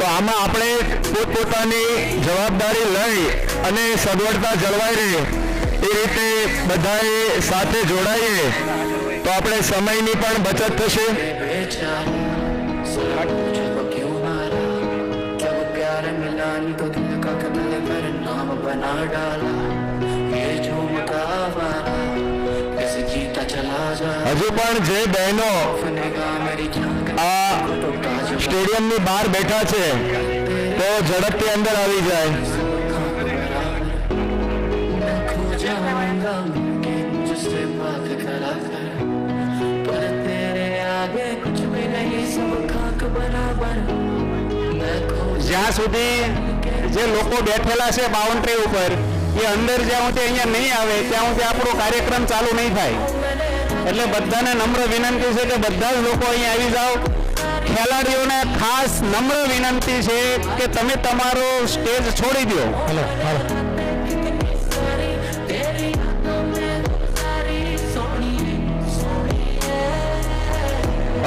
તો આમાં આપણે પોતપોતાની જવાબદારી લઈ અને સગવડતા જળવાઈ રહે એ રીતે બધાએ સાથે જોડાઈએ તો આપણે સમયની પણ બચત થશે। હજુ પણ જે બહેનો આ સ્ટેડિયમની બહાર બેઠા છે તો ઝડપથી અંદર આવી જાય। જ્યાં સુધી જે લોકો બેઠેલા છે બાઉન્ડ્રી ઉપર એ અંદર જ્યાં સુધી અહીંયા નહીં આવે ત્યાં સુધી આપણો કાર્યક્રમ ચાલુ નહીં થાય। એટલે બધાને નમ્ર વિનંતી છે કે બધા જ લોકો અહીંયા આવી જાઓ। ખેલાડીઓને ખાસ નમ્ર વિનંતી છે કે તમે તમારો સ્ટેજ છોડી દો।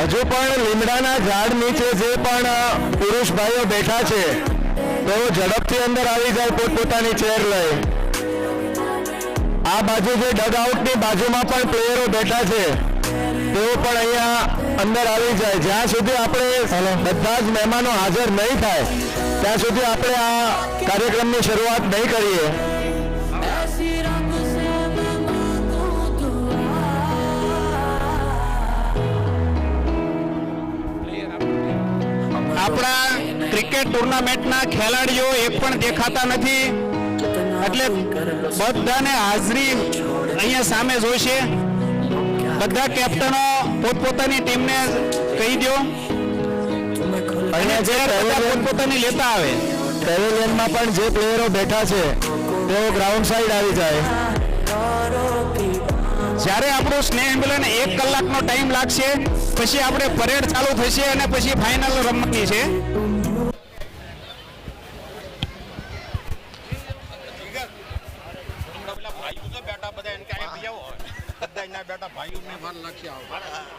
હજુ પણ લીમડાના ઝાડ નીચે જે પણ પુરુષ ભાઈઓ બેઠા છે તો ઝડપથી અંદર આવી જાય પોતપોતાની ચેર લઈ। આ બાજુ જે ડગ આઉટની બાજુમાં પણ પ્લેયરો બેઠા છે તેઓ પણ અહીંયા અંદર આવી જાય। જ્યાં સુધી આપણે બધા જ મહેમાનો હાજર નહીં થાય ત્યાં સુધી આપણે આ કાર્યક્રમની શરૂઆત નહીં કરીએ। આપણા ક્રિકેટ ટુર્નામેન્ટના ખેલાડીઓ એક પણ દેખાતા નથી એટલે બધાને હાજરી અહીંયા સામે જોઈશે। બધા કેપ્ટનો પોતપોતાની ટીમને કહી દો અને જે પોતપોતાની લેતા આવે। પેવેલિયનમાં પણ જે પ્લેયરો બેઠા છે તેઓ ગ્રાઉન્ડ સાઈડ આવી જાય। જ્યારે આપણું સ્નેહ મિલન 1 કલાકનો ટાઈમ લાગશે પછી આપણે પરેડ ચાલુ થશે અને પછી ફાઇનલ રમવાની છે।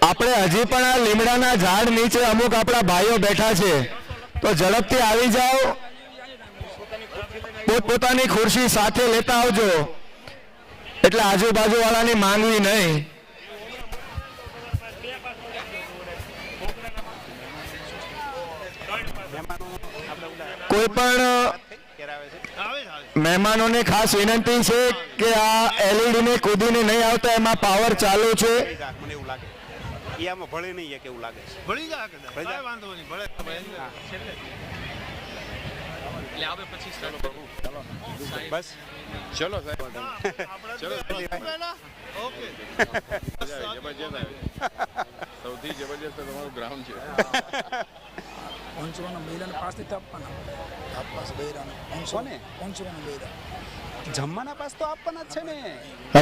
આપણે હજી પણ આ લીમડાના ઝાડ નીચે અમુક આપણા ભાઈઓ બેઠા છે તો ઝડપથી આવી જાઓ। પોતપોતાની ખુરશી સાથે લેતા આવજો એટલે આજુબાજુ વાળાની માંગવી નહીં। કોઈ પણ મહેમાનોને ખાસ વિનંતી છે કે આ એલઈડી ને કૂદીને નહીં આવતા, એમાં પાવર ચાલુ છે। મને એવું લાગે એમાં ભળે નહીં કેવું લાગે છે। ભળી જાય કઈ વાંધો નહીં ભળે એટલે આવે પછી ચાલો બસ ચલો સાહેબ ચલો ઓકે જબરજસ્ત સૌથી જબરજસ્ત તમારું ગ્રાઉન્ડ છે। પહોંચવાના મહિલાને પાસ નથી આપવાના પાસ જમવાના પાસ તો આપવાના જ છે ને।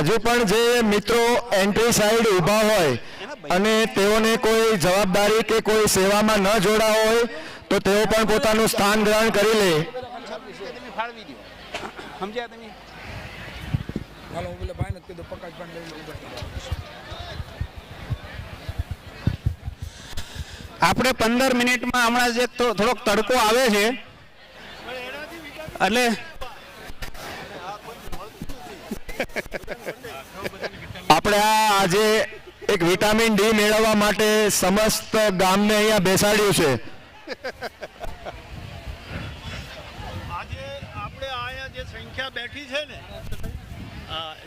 હજુ પણ જે મિત્રો એન્ટ્રી સાઈડ ઊભા હોય અને તેઓને કોઈ જવાબદારી કે કોઈ સેવામાં ન જોડા હોય તો તેઓ પણ પોતાનું સ્થાન ગ્રહણ કરી લે। ફાળવી દો સમજ્યા તમે? હાલો હું પેલા ભાઈને કીધું પકાજ પણ લઈ લો। આપણે 15 મિનિટમાં હમણાં જે થોડોક તડકો આવે છે એટલે આપણે આજે એક વિટામિન ડી મેળવવા માટે સમસ્ત ગામને અહીંયા બેસાડ્યું છે। આજે આપણે અહીંયા જે સંખ્યા બેઠી છે ને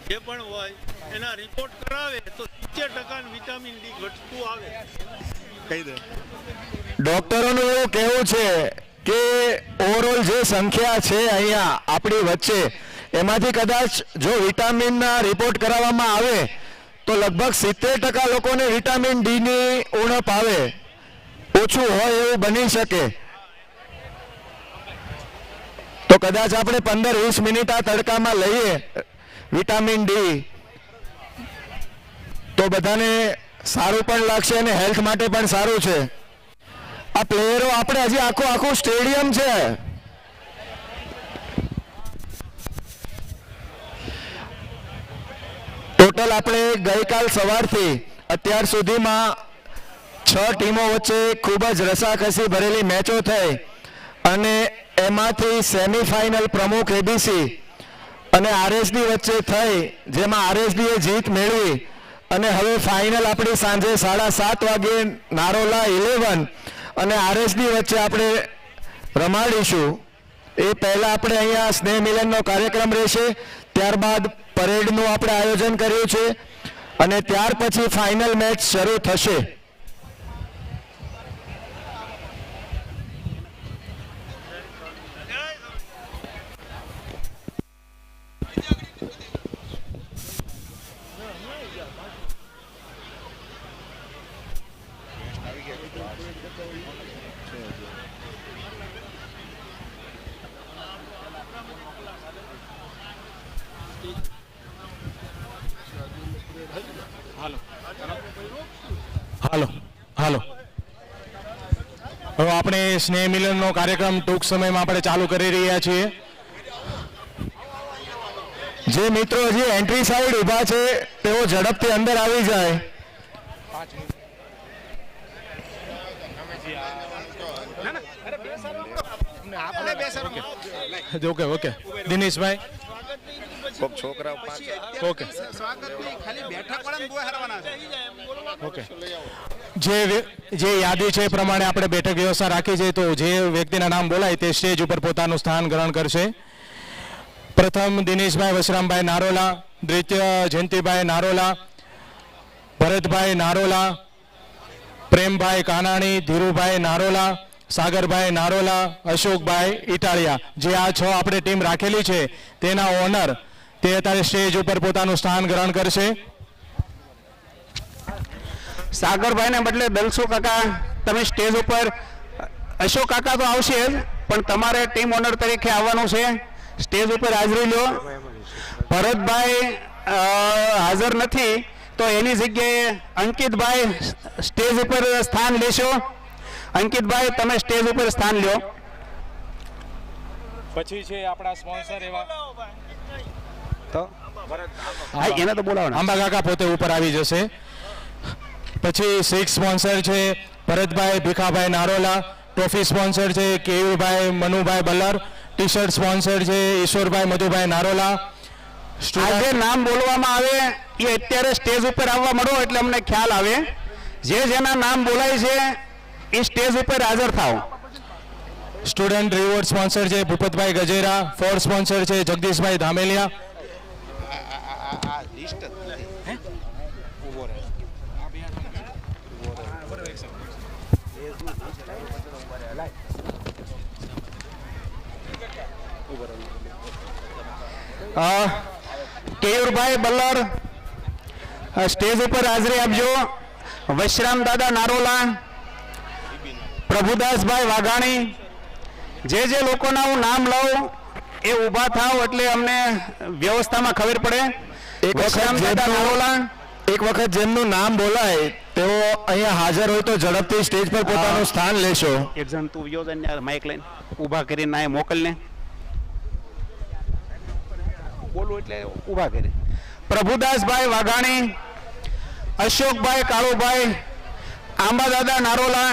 જે પણ હોય એના રિપોર્ટ કરાવે તો 70% વિટામિન ડી ઘટતું આવે। કહી દે ડોક્ટરોનું એવું કહેવું છે કે ઓવરઓલ જે સંખ્યા છે અહીંયા આપણી વચ્ચે એમાંથી કદાચ જો વિટામિનના રિપોર્ટ કરાવવામાં આવે તો લગભગ 70% લોકોને વિટામિન ડીની ઉણપ આવે, ઓછું હોય એવું બની શકે। તો કદાચ આપણે 15-20 મિનિટ આ તડકામાં લઈએ વિટામિન ડી તો બધાને સારું પણ લાગશે અને હેલ્થ માટે પણ સારું છે। આ પ્લેયરો આપણે હજી આખું સ્ટેડિયમ છે, ટોટલ આપણે ગઈકાલ સવારથી અત્યાર સુધીમાં 6 ટીમો વચ્ચે ખૂબ જ રસાકસી ભરેલી મેચો થઈ અને એમાંથી સેમીફાઇનલ પ્રમુખ એબીસી અને આરએસડી વચ્ચે થઈ, જેમાં આરએસડીએ જીત મેળવી અને હવે ફાઇનલ આપણી સાંજે 7:30 વાગે નારોલા 11 અને આરએસડી વચ્ચે આપણે રમાડીશું. એ પહેલા આપણે અહીંયા સ્નેહ મિલનનો કાર્યક્રમ રહેશે, ત્યારબાદ પરેડનું આપણે આયોજન કર્યું છે અને ત્યાર પછી ફાઇનલ મેચ શરૂ થશે. હાલો હવે આપણે સ્નેહ મિલનનો કાર્યક્રમ ટૂંક સમયમાં આપણે ચાલુ કરી રહ્યા છીએ. જે મિત્રો હજી એન્ટ્રી સાઈડ ઊભા છે તેઓ ઝડપથી અંદર આવી જાય. ઓકે દિનેશભાઈ. ઓકે ઓકે જે યાદી છે એ પ્રમાણે આપણે બેઠક વ્યવસ્થા રાખી છે. તો જે વ્યક્તિના નામ બોલાય તે સ્ટેજ ઉપર પોતાનું સ્થાન ગ્રહણ કરશે. પ્રથમ દિનેશભાઈ વશરામભાઈ નારોલા, દ્વિતીય જયંતિભાઈ નારોલા, ભરતભાઈ નારોલા, પ્રેમભાઈ કાનાણી, ધીરુભાઈ નારોલા, સાગરભાઈ નારોલા, અશોકભાઈ ઇટાળિયા. જે આ 6 આપણે ટીમ રાખેલી છે તેના ઓનર તે અત્યારે સ્ટેજ ઉપર પોતાનું સ્થાન ગ્રહણ કરશે. સાગરભાઈને બદલે દલસુ કાકા તમે સ્ટેજ ઉપર, અશોક કાકા તો આવશે જ, પણ તમારે ટીમ ઓનર તરીકે આવવાનું છે. સ્ટેજ ઉપર હાજરી લો. ભરતભાઈ હાજર નથી તો એની જગ્યાએ અંકિતભાઈ સ્ટેજ ઉપર સ્થાન લેશો. અંકિતભાઈ તમે સ્ટેજ ઉપર સ્થાન લ્યો. પછી છે આપણા સ્પોન્સર એવા તો હા એને તો બોલાવો. આંબા કાકા પોતે ઉપર આવી જશે. પછી 6 સ્પોન્સર છે ભરતભાઈ ભીખાભાઈ નારોલા, ટ્રોફી સ્પોન્સર છે Keyurbhai Manubhai Ballar, T shirt sponsor છે ઈશ્વરભાઈ મધુભાઈ નારોલા. આજે નામ બોલવામાં આવે એ અત્યારે સ્ટેજ ઉપર આવવા મળો એટલે અમને ખ્યાલ આવે. જેના નામ બોલાય છે એ સ્ટેજ ઉપર હાજર થાવ. સ્ટુડન્ટ રિવોર્ડ સ્પોન્સર છે ભૂપતભાઈ ગજેરા, ફોર સ્પોન્સર છે જગદીશભાઈ ધામેલિયા. કેયુરભાઈ બલ્લર સ્ટેજ ઉપર હાજરી આપજો. વશરામ દાદા નારોલા, પ્રભુદાસભાઈ વાઘાણી. જે લોકોના હું નામ લઉં એ ઊભા થાવ એટલે અમને વ્યવસ્થામાં ખબર પડે. વશરામ દાદા નારોલા. એક વખત જેમનું નામ બોલાય તેઓ અહીંયા હાજર હોય તો ઝડપથી સ્ટેજ પર પોતાનું સ્થાન લેશો. એક જણ તું યોજન માઇક લઈને ઊભા કરીને આ મોકલને બોલું એટલે ઊભા કરે. પ્રભુદાસભાઈ વાઘાણી, અશોકભાઈ કાળુભાઈ, આંબાદાદા નારોલા,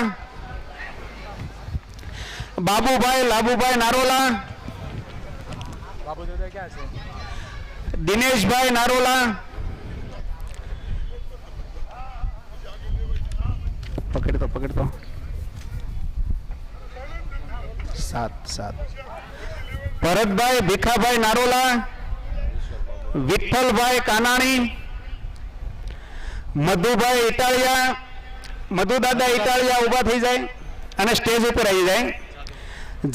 બાબુભાઈ લાબુભાઈ નારોલા, દિનેશભાઈ નારોલા, પકડતો સાત ભરતભાઈ ભીખાભાઈ નારોલા, વિઠ્ઠલભાઈ કાનાણી, મધુભાઈ ઇટાળિયા. મધુદાદા ઇટાળિયા ઊભા થઈ જાય અને સ્ટેજ ઉપર આવી જાય.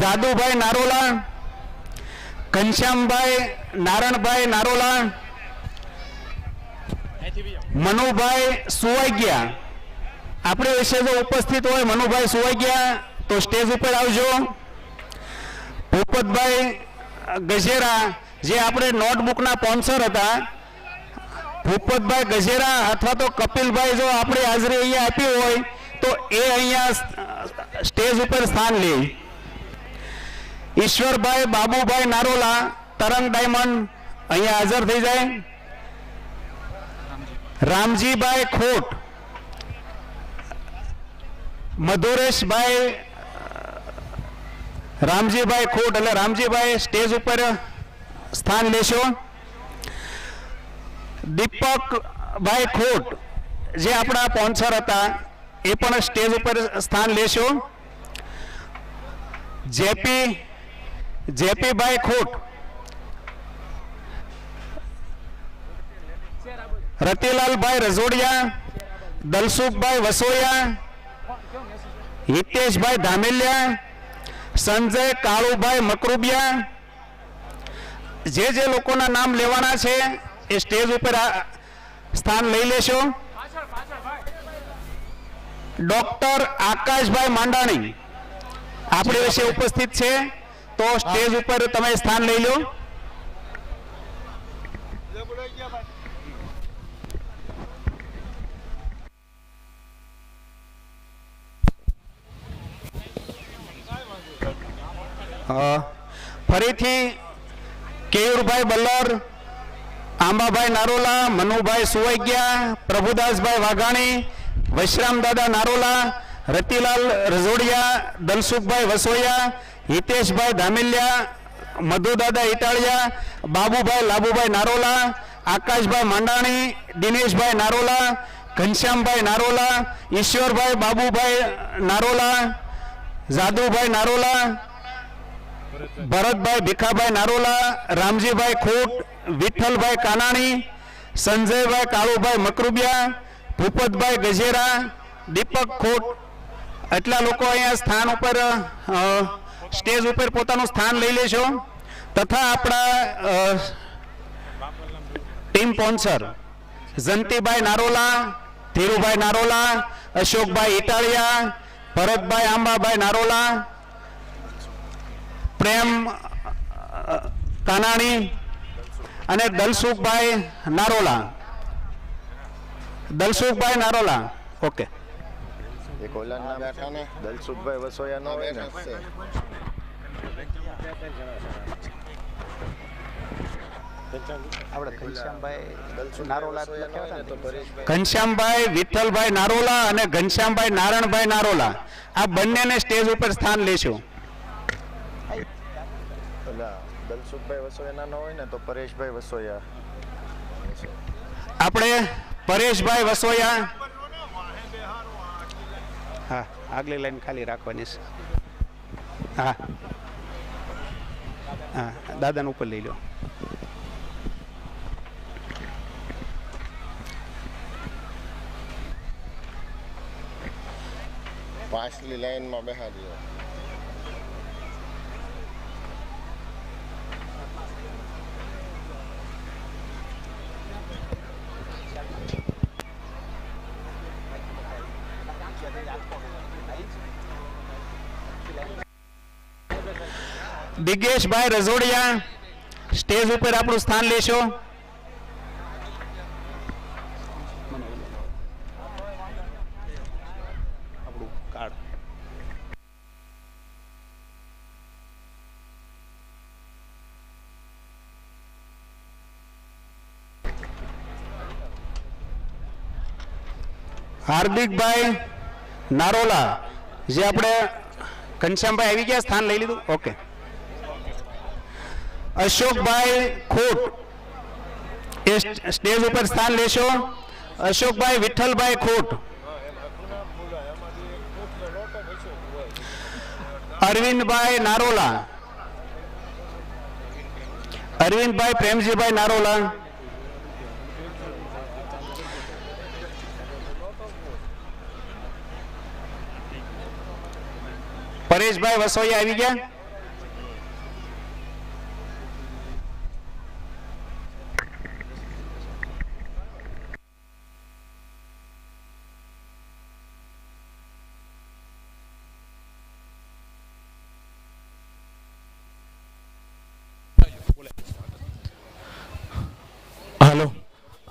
જાદુભાઈ નારોલા, ઘનશ્યામભાઈ નારણભાઈ નારોલા, મનુભાઈ સુવાગ્યા. આપણે વિશે જો ઉપસ્થિત હોય મનુભાઈ સુવાગ્યા તો સ્ટેજ ઉપર આવજો. ભૂપતભાઈ ગજેરા જે આપણે નોટબુકના સ્પોન્સર હતા, ભૂપતભાઈ ગજેરા અથવા તો કપિલભાઈ જો આપણે હાજરી અહીંયા આપી હોય તો એ અહીંયા સ્ટેજ ઉપર સ્થાન લે. ઈશ્વરભાઈ બાબુભાઈ નારોલા, તરંગ ડાયમંડ અહીંયા હાજર થઈ જાય. રામજીભાઈ ખોટ, મધુરેશભાઈ રામજીભાઈ ખોટ, એટલે રામજીભાઈ સ્ટેજ ઉપર સ્થાન લેશો. દીપકભાઈ ખોટ જે આપણા સ્પોન્સર હતા એ પણ સ્ટેજ ઉપર સ્થાન લેશો. જેપીભાઈ ખોટ, રતિલાલભાઈ રજોડિયા, દલસુખભાઈ વસોયા, હિતેશભાઈ ધામેલિયા, સંજય કાળુભાઈ મકરુબિયા. જે લોકોના નામ લેવાના છે એ સ્ટેજ ઉપર સ્થાન લઈ લેશો. ડોક્ટર આકાશભાઈ માંડાણી આપણી વિશે ઉપસ્થિત છે, તો સ્ટેજ ઉપર તમે સ્થાન લઈ લો. ફરીથી કેયુરભાઈ બલ્લર, આંબાભાઈ નારોલા, મનુભાઈ સુવૈગ્યા, પ્રભુદાસભાઈ વાઘાણી, વૈશ્રામ દાદા નારોલા, રતિલાલ રજોડિયા, દલસુખભાઈ વસોયા, હિતેશભાઈ ધામેલિયા, મધુદાદા ઇટાળિયા, બાબુભાઈ લાબુભાઈ નારોલા, આકાશભાઈ માંડાણી, દિનેશભાઈ નારોલા, ઘનશ્યામભાઈ નારોલા, ઈશ્વરભાઈ બાબુભાઈ નારોલા, જાદુભાઈ નારોલા, ભરતભાઈ ભીખાભાઈ નારોલા, રામજીભાઈ ખોટ, વિઠ્ઠલભાઈ કાનાણી, સંજયભાઈ કાળુભાઈ મકરુબિયા, ભૂપતભાઈ ગજેરા, દીપક ખોટ. એટલા લોકો અહીંયા સ્થાન ઉપર સ્ટેજ ઉપર પોતાનું સ્થાન લઈ લેશો. તથા આપણા ટીમ સ્પોન્સર જંતીભાઈ નારોલા, ધીરુભાઈ નારોલા, અશોકભાઈ ઇટાળિયા, ભરતભાઈ આંબાભાઈ નારોલા, પ્રેમ કાનાણી અને દલસુખભાઈ નારોલા. દલસુખભાઈ નારોલા, ઓકે. એક ઓલા નામ બેઠા ને દલસુખભાઈ વસોયા નો હોય ને. આપણે ઘનશ્યામભાઈ નારોલા લખ્યા હતા ને, તો પરેશભાઈ, ઘનશ્યામભાઈ વિઠ્ઠલભાઈ નારોલા અને ઘનશ્યામભાઈ નારણભાઈ નારોલા, આ બંનેને સ્ટેજ ઉપર સ્થાન લેશું. ઓલા દલસુખભાઈ વસોયા ના હોય ને, તો પરેશભાઈ વસોયા. આપણે પરેશભાઈ વસોયા, હા આગલી લાઈન ખાલી રાખવાની છે. હા હા દાદાને ઉપર લઈ લો. પાછલી લાઈનમાં બેહાડી દો. દિગેશભાઈ રજોડિયા સ્ટેજ ઉપર આપણું સ્થાન લેશો. આપણું કાર્ડ. હાર્દિકભાઈ નારોલા, જે આપણે ઘનશ્યામભાઈ આવી ગયા, સ્થાન લઈ લીધું, ઓકે. અશોકભાઈ ખોટ એ સ્ટેજ ઉપર સ્થાન લેશો. અશોકભાઈ વિઠ્ઠલભાઈ ખોટ, અરવિંદભાઈ નારોલા, અરવિંદભાઈ પ્રેમજીભાઈ નારોલા, પરેશભાઈ વસોયા આવી ગયા. હાલો,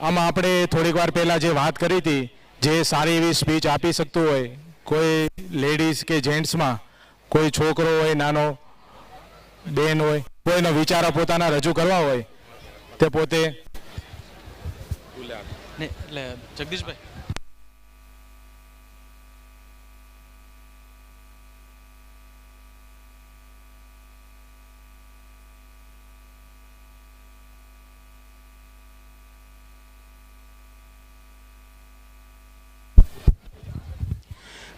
આમાં આપણે થોડીક વાર પહેલા જે વાત કરી હતી, જે સારી એવી સ્પીચ આપી શકતું હોય, કોઈ લેડીઝ કે જેન્ટ્સમાં કોઈ છોકરો હોય, નાનો બેન હોય, કોઈનો વિચારો પોતાના રજૂ કરવા હોય, તે પોતે એટલે જગદીશભાઈ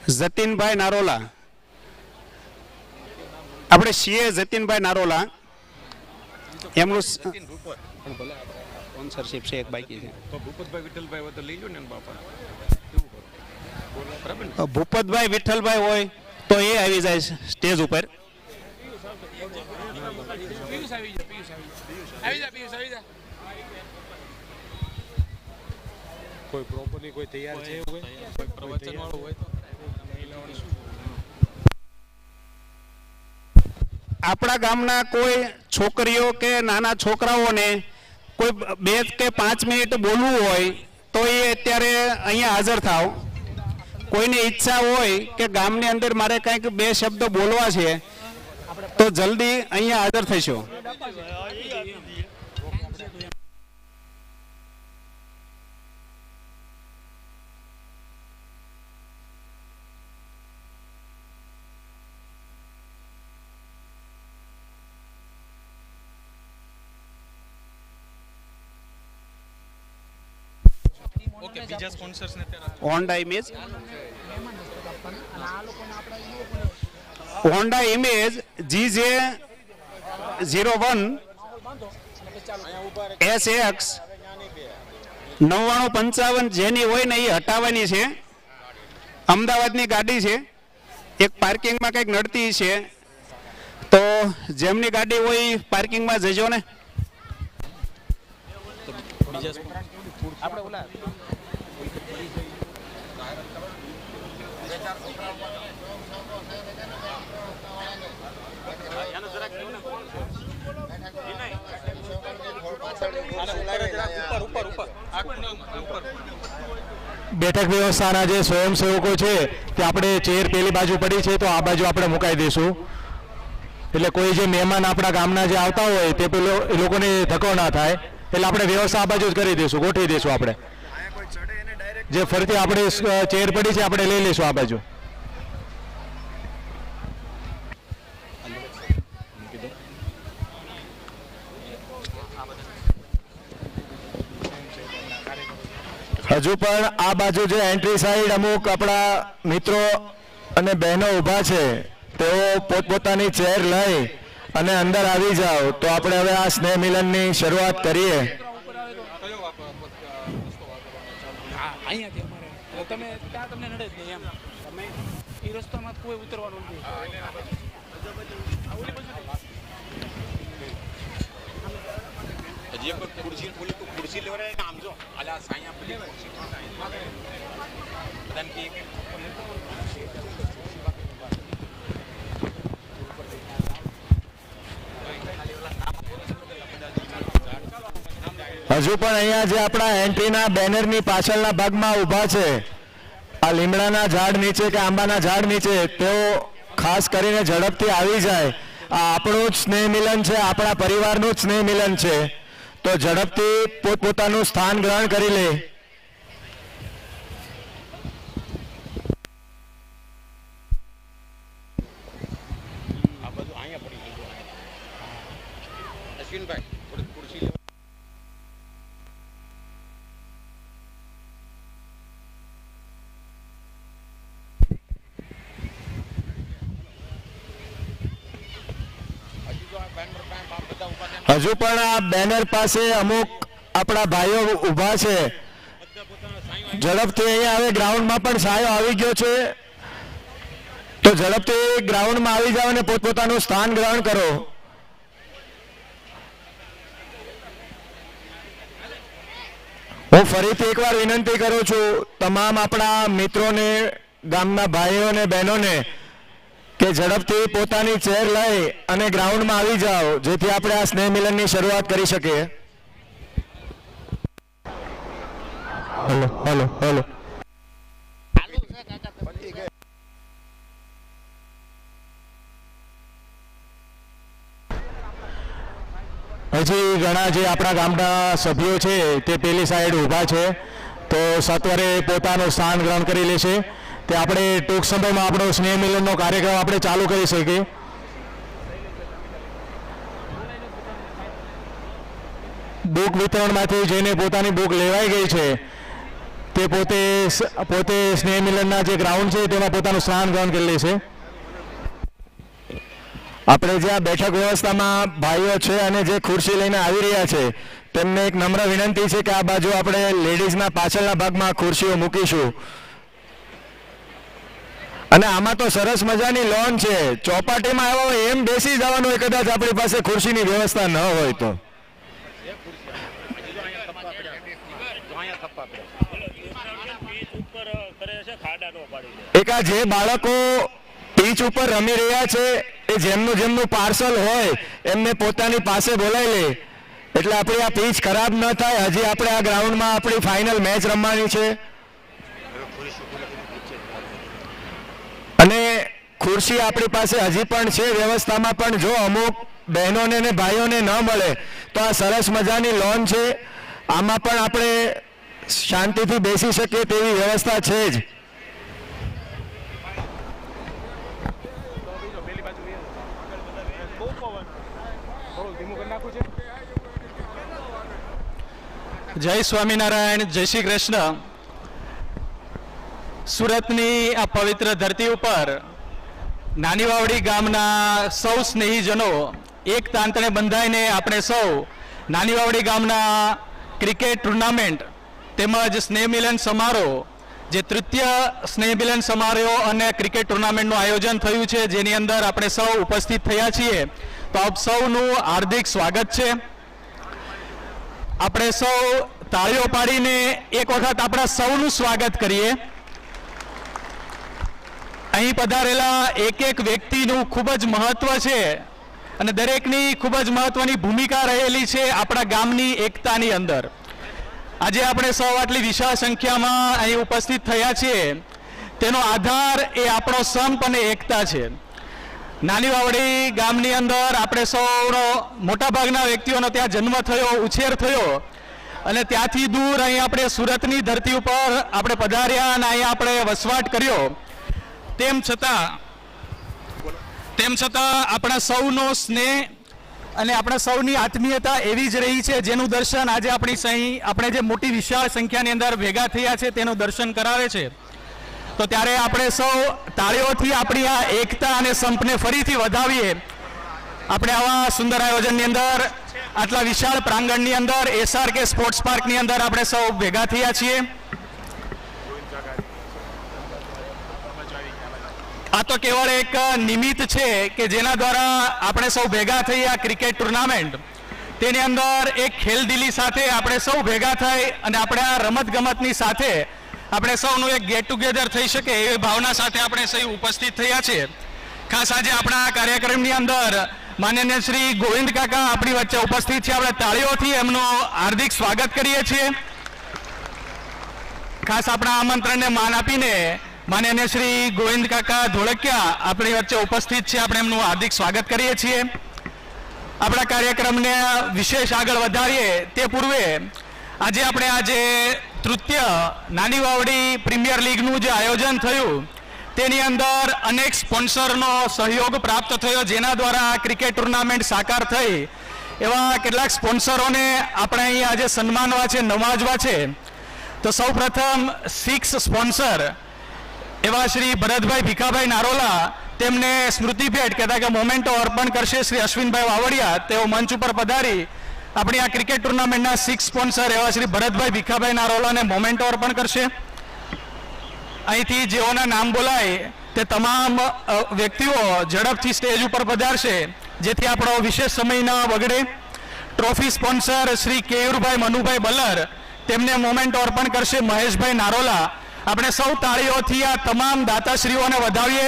જતીનભાઈ નારોલા. આપણે સીએ જતીનભાઈ નારોલા એમનું સ્પોન્સરશિપ છે એક બાકી છે. ભૂપતભાઈ વિઠ્ઠલભાઈ હોય તો લઈ લો ને બાપા. ભૂપતભાઈ વિઠ્ઠલભાઈ હોય તો એ આવી જાય સ્ટેજ ઉપર. કોઈ પ્રોપરલી કોઈ તૈયાર છે એવું કોઈ પ્રવચન વાળું હોય તો આપણા ગામના કોઈ છોકરીઓ કે નાના છોકરાઓને કોઈ 2 કે 5 મિનિટ બોલવું હોય તો એ અત્યારે અહીંયા હાજર થાવ. કોઈની ઈચ્છા હોય કે ગામની અંદર મારે કંઈક 2 શબ્દ બોલવા છે તો જલ્દી અહીંયા હાજર થશો. ઓકે બીજા સ્પોન્સર્સ ને અત્યારે હોન્ડા ઇમેજ GJ01 SX 9955 જેની હોય ને એ હટાવવાની છે. અમદાવાદની ગાડી છે. એક પાર્કિંગમાં કંઈક નડતી છે તો જેમની ગાડી હોય એ પાર્કિંગમાં જજો ને. બીજા આપણે ઓલા બેઠક વ્યવસ્થાના જે સ્વયંસેવકો છે તે આપણે ચેર પેલી બાજુ પડી છે તો આ બાજુ આપણે મુકાઈ દઈશું, એટલે કોઈ જે મહેમાન આપણા ગામના જે આવતા હોય તે પેલો એ લોકોને ધક્કો ના થાય, એટલે આપણે વ્યવસ્થા આ બાજુ જ કરી દઈશું, ગોઠવી દઈશું. આપણે જે ફરીથી આપણે ચેર પડી છે આપણે લઈ લઈશું આ બાજુ. હજુ પણ આ બાજુ જે એન્ટ્રી સાઈડ અમુક આપણા મિત્રો અને બહેનો ઊભા છે તેઓ પોતપોતાની ચેર લઈ અને અંદર આવી જાઓ તો આપણે હવે આ સ્નેહ મિલનની શરૂઆત કરીએ. અહીંયાથી અમારે તમે ત્યાં તમને નડે જ નહીં એમ તમે એ રસ્તામાં કોઈ ઉતરવાનું નથી. હજી એક ખુરશી બોલે તો ખુરશી લેવડાય ને આમ જો અલા સાયા પેલી ખુરશી બધાને કે હજુ પણ અહીંયા જે આપણા એન્ટ્રીના બેનરની પાછળના ભાગમાં ઊભા છે આ લીમડાના ઝાડ નીચે કે આંબાના ઝાડ નીચે, તેઓ ખાસ કરીને ઝડપથી આવી જાય. આ આપણું જ સ્નેહ મિલન છે, આપણા પરિવારનું જ સ્નેહ મિલન છે, તો ઝડપથી પોતપોતાનું સ્થાન ગ્રહણ કરી લે. આ બધું અહીંયા પડી ગયું. અશ્વિનભાઈ થોડી ખુરશી લેવા. હજુ પણ આ બેનર પાસે અમુક આપણા ભાઈઓ ઊભા છે, ઝડપથી અહીંયા હવે ગ્રાઉન્ડમાં પણ સાયો આવી ગયો છે, તો ઝડપથી ગ્રાઉન્ડમાં આવી જાઓ અને પોતપોતાનું સ્થાન ગ્રહણ કરો. હું ફરીથી એકવાર વિનંતી કરું છું તમામ આપણા મિત્રોને, ગામના ભાઈઓ અને બહેનોને કે ઝડપથી પોતાની ચેર લઈ અને ગ્રાઉન્ડમાં આવી જાઓ, જેથી આપણે આ સ્નેહ મિલનની શરૂઆત કરી શકીએ. Hello hello hello. હજી ઘણા જે આપણા ગામના સભ્યો છે તે પેલી સાઈડ ઊભા છે, તો સત્વરે પોતાનું સ્થાન ગ્રહણ કરી લેશે. તે આપણે ટૂંક સમયમાં આપણો સ્નેહ મિલનનો કાર્યક્રમ આપણે ચાલુ કરી શકીએ. બુક વિતરણમાંથી જેને પોતાની બુક લેવાઈ ગઈ છે તે પોતે સ્નેહ મિલનના જે ગ્રાઉન્ડ છે તેમાં પોતાનું સ્થાન ગ્રહણ કરી લે છે. આપણે જે આ બેઠક વ્યવસ્થામાં ભાઈઓ છે અને જે ખુરશી લઈને આવી રહ્યા છે તેમને એક નમ્ર વિનંતી છે કે આ બાજુ આપણે લેડીઝના પાછળના ભાગમાં ખુરશીઓ મૂકીશું. અને આમાં તો સરસ મજાની લોન છે, ચોપાટીમાં આવ્યા હોય એમ બેસી જવાનું હોય કદાચ આપણી પાસે ખુરશીની વ્યવસ્થા ન હોય તો. એક આ જે બાળકો પીચ ઉપર રમી રહ્યા છે એ જેમનું પાર્સલ હોય એમને પોતાની પાસે બોલાવી લે એટલે આપણી આ પીચ ખરાબ ન થાય. હજી આપણે આ ગ્રાઉન્ડમાં આપણી ફાઇનલ મેચ રમવાની છે અને ખુરશી આપણી પાસે હજી પણ છે વ્યવસ્થામાં, પણ જો અમુક બહેનોને અને ભાઈઓને ન મળે તો આ સરસ મજાની લોન છે, આમાં પણ આપણે શાંતિથી બેસી શકીએ તેવી વ્યવસ્થા છે જ. જય સ્વામિનારાયણ, જય શ્રી કૃષ્ણ. સુરતની આ પવિત્ર ધરતી ઉપર નાની વાવડી ગામના સૌ સ્નેહીજનો એક તાંતણે બંધાઈને આપણે સૌ નાની વાવડી ગામના ક્રિકેટ ટુર્નામેન્ટ તેમજ સ્નેહ મિલન સમારોહ, જે તૃતીય સ્નેહ મિલન સમારોહ અને ક્રિકેટ ટુર્નામેન્ટનું આયોજન થયું છે, જેની અંદર આપણે સૌ ઉપસ્થિત થયા છીએ, તો આપ સૌનું હાર્દિક સ્વાગત છે. આપણે સૌ તાળીઓ પાડીને એક વખત આપણા સૌનું સ્વાગત કરીએ. અહીં પધારેલા એક એક વ્યક્તિનું ખૂબ જ મહત્વ છે અને દરેકની ખૂબ જ મહત્વની ભૂમિકા રહેલી છે આપણા ગામની એકતાની અંદર. આજે આપણે સૌ આટલી વિશાળ સંખ્યામાં અહીં ઉપસ્થિત થયા છીએ તેનો આધાર એ આપણો સંપ અને એકતા છે. નાની વાવડી ગામની અંદર આપણે સૌનો મોટાભાગના વ્યક્તિઓનો ત્યાં જન્મ થયો, ઉછેર થયો અને ત્યાંથી દૂર અહીં આપણે સુરતની ધરતી ઉપર આપણે પધાર્યા અને અહીં આપણે વસવાટ કર્યો. તેમ છતાં આપણા સૌનો સ્નેહ અને આપણા સૌની આત્મીયતા એવી જ રહી છે, જેનું દર્શન આજે આપણે જે મોટી વિશાળ સંખ્યાની અંદર ભેગા થયા છે તેનું દર્શન કરાવે છે. તો ત્યારે આપણે સૌ તાળીઓથી આપણી આ એકતા અને સંપને ફરીથી વધાવીએ. આપણે આવા સુંદર આયોજનની અંદર, આટલા વિશાળ પ્રાંગણની અંદર, SRK સ્પોર્ટ્સ પાર્કની અંદર આપણે સૌ ભેગા થયા છીએ. આ તો કેવળ એક નિમિત્ત છે કે જેના દ્વારા આપણે સૌ ભેગા થઈ આ ક્રિકેટ ટુર્નામેન્ટ તેની અંદર એક ખેલદિલી સાથે આપણે સૌ ભેગા થઈ અને આપણે આ રમતગમતની સાથે આપણે સૌનું એક ગેટ ટુગેધર થઈ શકે એવી ભાવના સાથે આપણે સૌ ઉપસ્થિત થયા છીએ. ખાસ આજે આપણા કાર્યક્રમની અંદર માનનીય શ્રી ગોવિંદ કાકા આપણી વચ્ચે ઉપસ્થિત છે. આપણે તાળીઓથી એમનું હાર્દિક સ્વાગત કરીએ છીએ. ખાસ આપણા આમંત્રણને માન આપીને માનનીય શ્રી ગોવિંદ કાકા ધોળકિયા આપણી વચ્ચે ઉપસ્થિત છે, આપણે એમનું હાર્દિક સ્વાગત કરીએ છીએ. આપણા કાર્યક્રમને વિશેષ આગળ વધારીએ તે પૂર્વે આજે આપણે તૃતીય નાની વાવડી પ્રીમિયર લીગનું જે આયોજન થયું તેની અંદર અનેક સ્પોન્સરનો સહયોગ પ્રાપ્ત થયો, જેના દ્વારા ક્રિકેટ ટુર્નામેન્ટ સાકાર થઈ. એવા કેટલાક સ્પોન્સરોને આપણે અહીં આજે સન્માનવા છે, નવાજવા છે. તો સૌ પ્રથમ 6 સ્પોન્સર એવા શ્રી ભરતભાઈ ભીખાભાઈ નારોલા, તેમને સ્મૃતિ ભેટ કહેતા કે મોમેન્ટો અર્પણ કરશે શ્રી અશ્વિનભાઈ વાવડિયા. તેઓ મંચ ઉપર પધારી આપણી આ ક્રિકેટ ટુર્નામેન્ટના 6 સ્પોન્સર એવા શ્રી ભરતભાઈ ભીખાભાઈ નારોલાને મોમેન્ટો અર્પણ કરશે. અહીંથી જેઓના નામ બોલાય તે તમામ વ્યક્તિઓ ઝડપથી સ્ટેજ ઉપર પધારશે, જેથી આપણો વિશેષ સમય ન બગડે. ટ્રોફી સ્પોન્સર શ્રી કેયુરભાઈ મનુભાઈ બલર, તેમને મોમેન્ટો અર્પણ કરશે મહેશભાઈ નારોલા. આપણે સૌ તાળીઓથી આ તમામ દાતાશ્રીઓને વધાવીએ,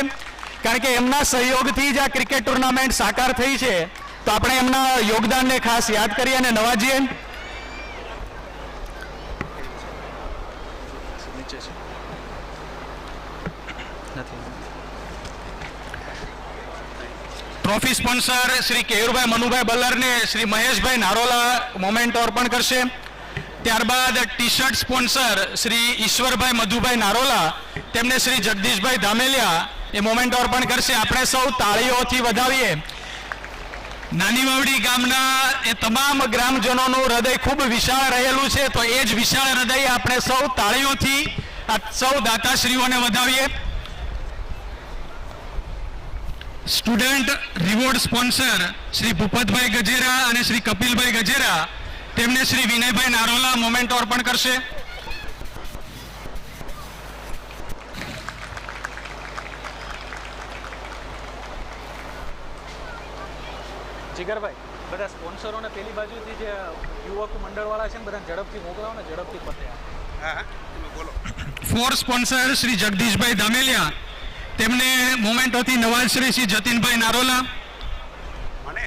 કારણ કે એમના સહયોગથી જ આ ક્રિકેટ ટુર્નામેન્ટ સાકાર થઈ છે. તો આપણે એમના યોગદાનને ખાસ યાદ કરીએ અને નવાજીએ. ટ્રોફી સ્પોન્સર શ્રી કેયુરભાઈ મનુભાઈ બલ્લરને શ્રી મહેશભાઈ નારોલા મોમેન્ટો અર્પણ કરશે. ત્યારબાદ T shirt sponsor Shri Ishwarbhai Madhubhai Narola, તેમને શ્રી જગદીશભાઈ ધામેલિયા એ મોમેન્ટો અર્પણ કરશે. આપણે સૌ તાળીઓથી વધાવીએ. નાની વાવડી ગામના એ તમામ ગ્રામજનોનું હૃદય ખૂબ વિશાળ રહેલું છે, તો એ જ વિશાળ હૃદય આપણે સૌ તાળીઓથી આ સૌ દાતાશ્રીઓને વધાવીએ. Student reward sponsor Shri Bhupatbhai Gajera અને શ્રી કપિલભાઈ ગજેરા તેમને શ્રી વિનયભાઈ નારોલા મોમેન્ટો અર્પણ કરશે. જીગરભાઈ બધા સ્પોન્સરોને પેલી બાજુથી જે યુવક મંડળવાળા છે ને બધાને ઝડપથી મોકલાવો ને ઝડપથી પતે. હા હા તમે બોલો. ફોર સ્પોન્સર શ્રી જગદીશભાઈ ધામેલિયા તેમને મોમેન્ટોથી નવાજ શ્રી જતીનભાઈ નારોલા. મને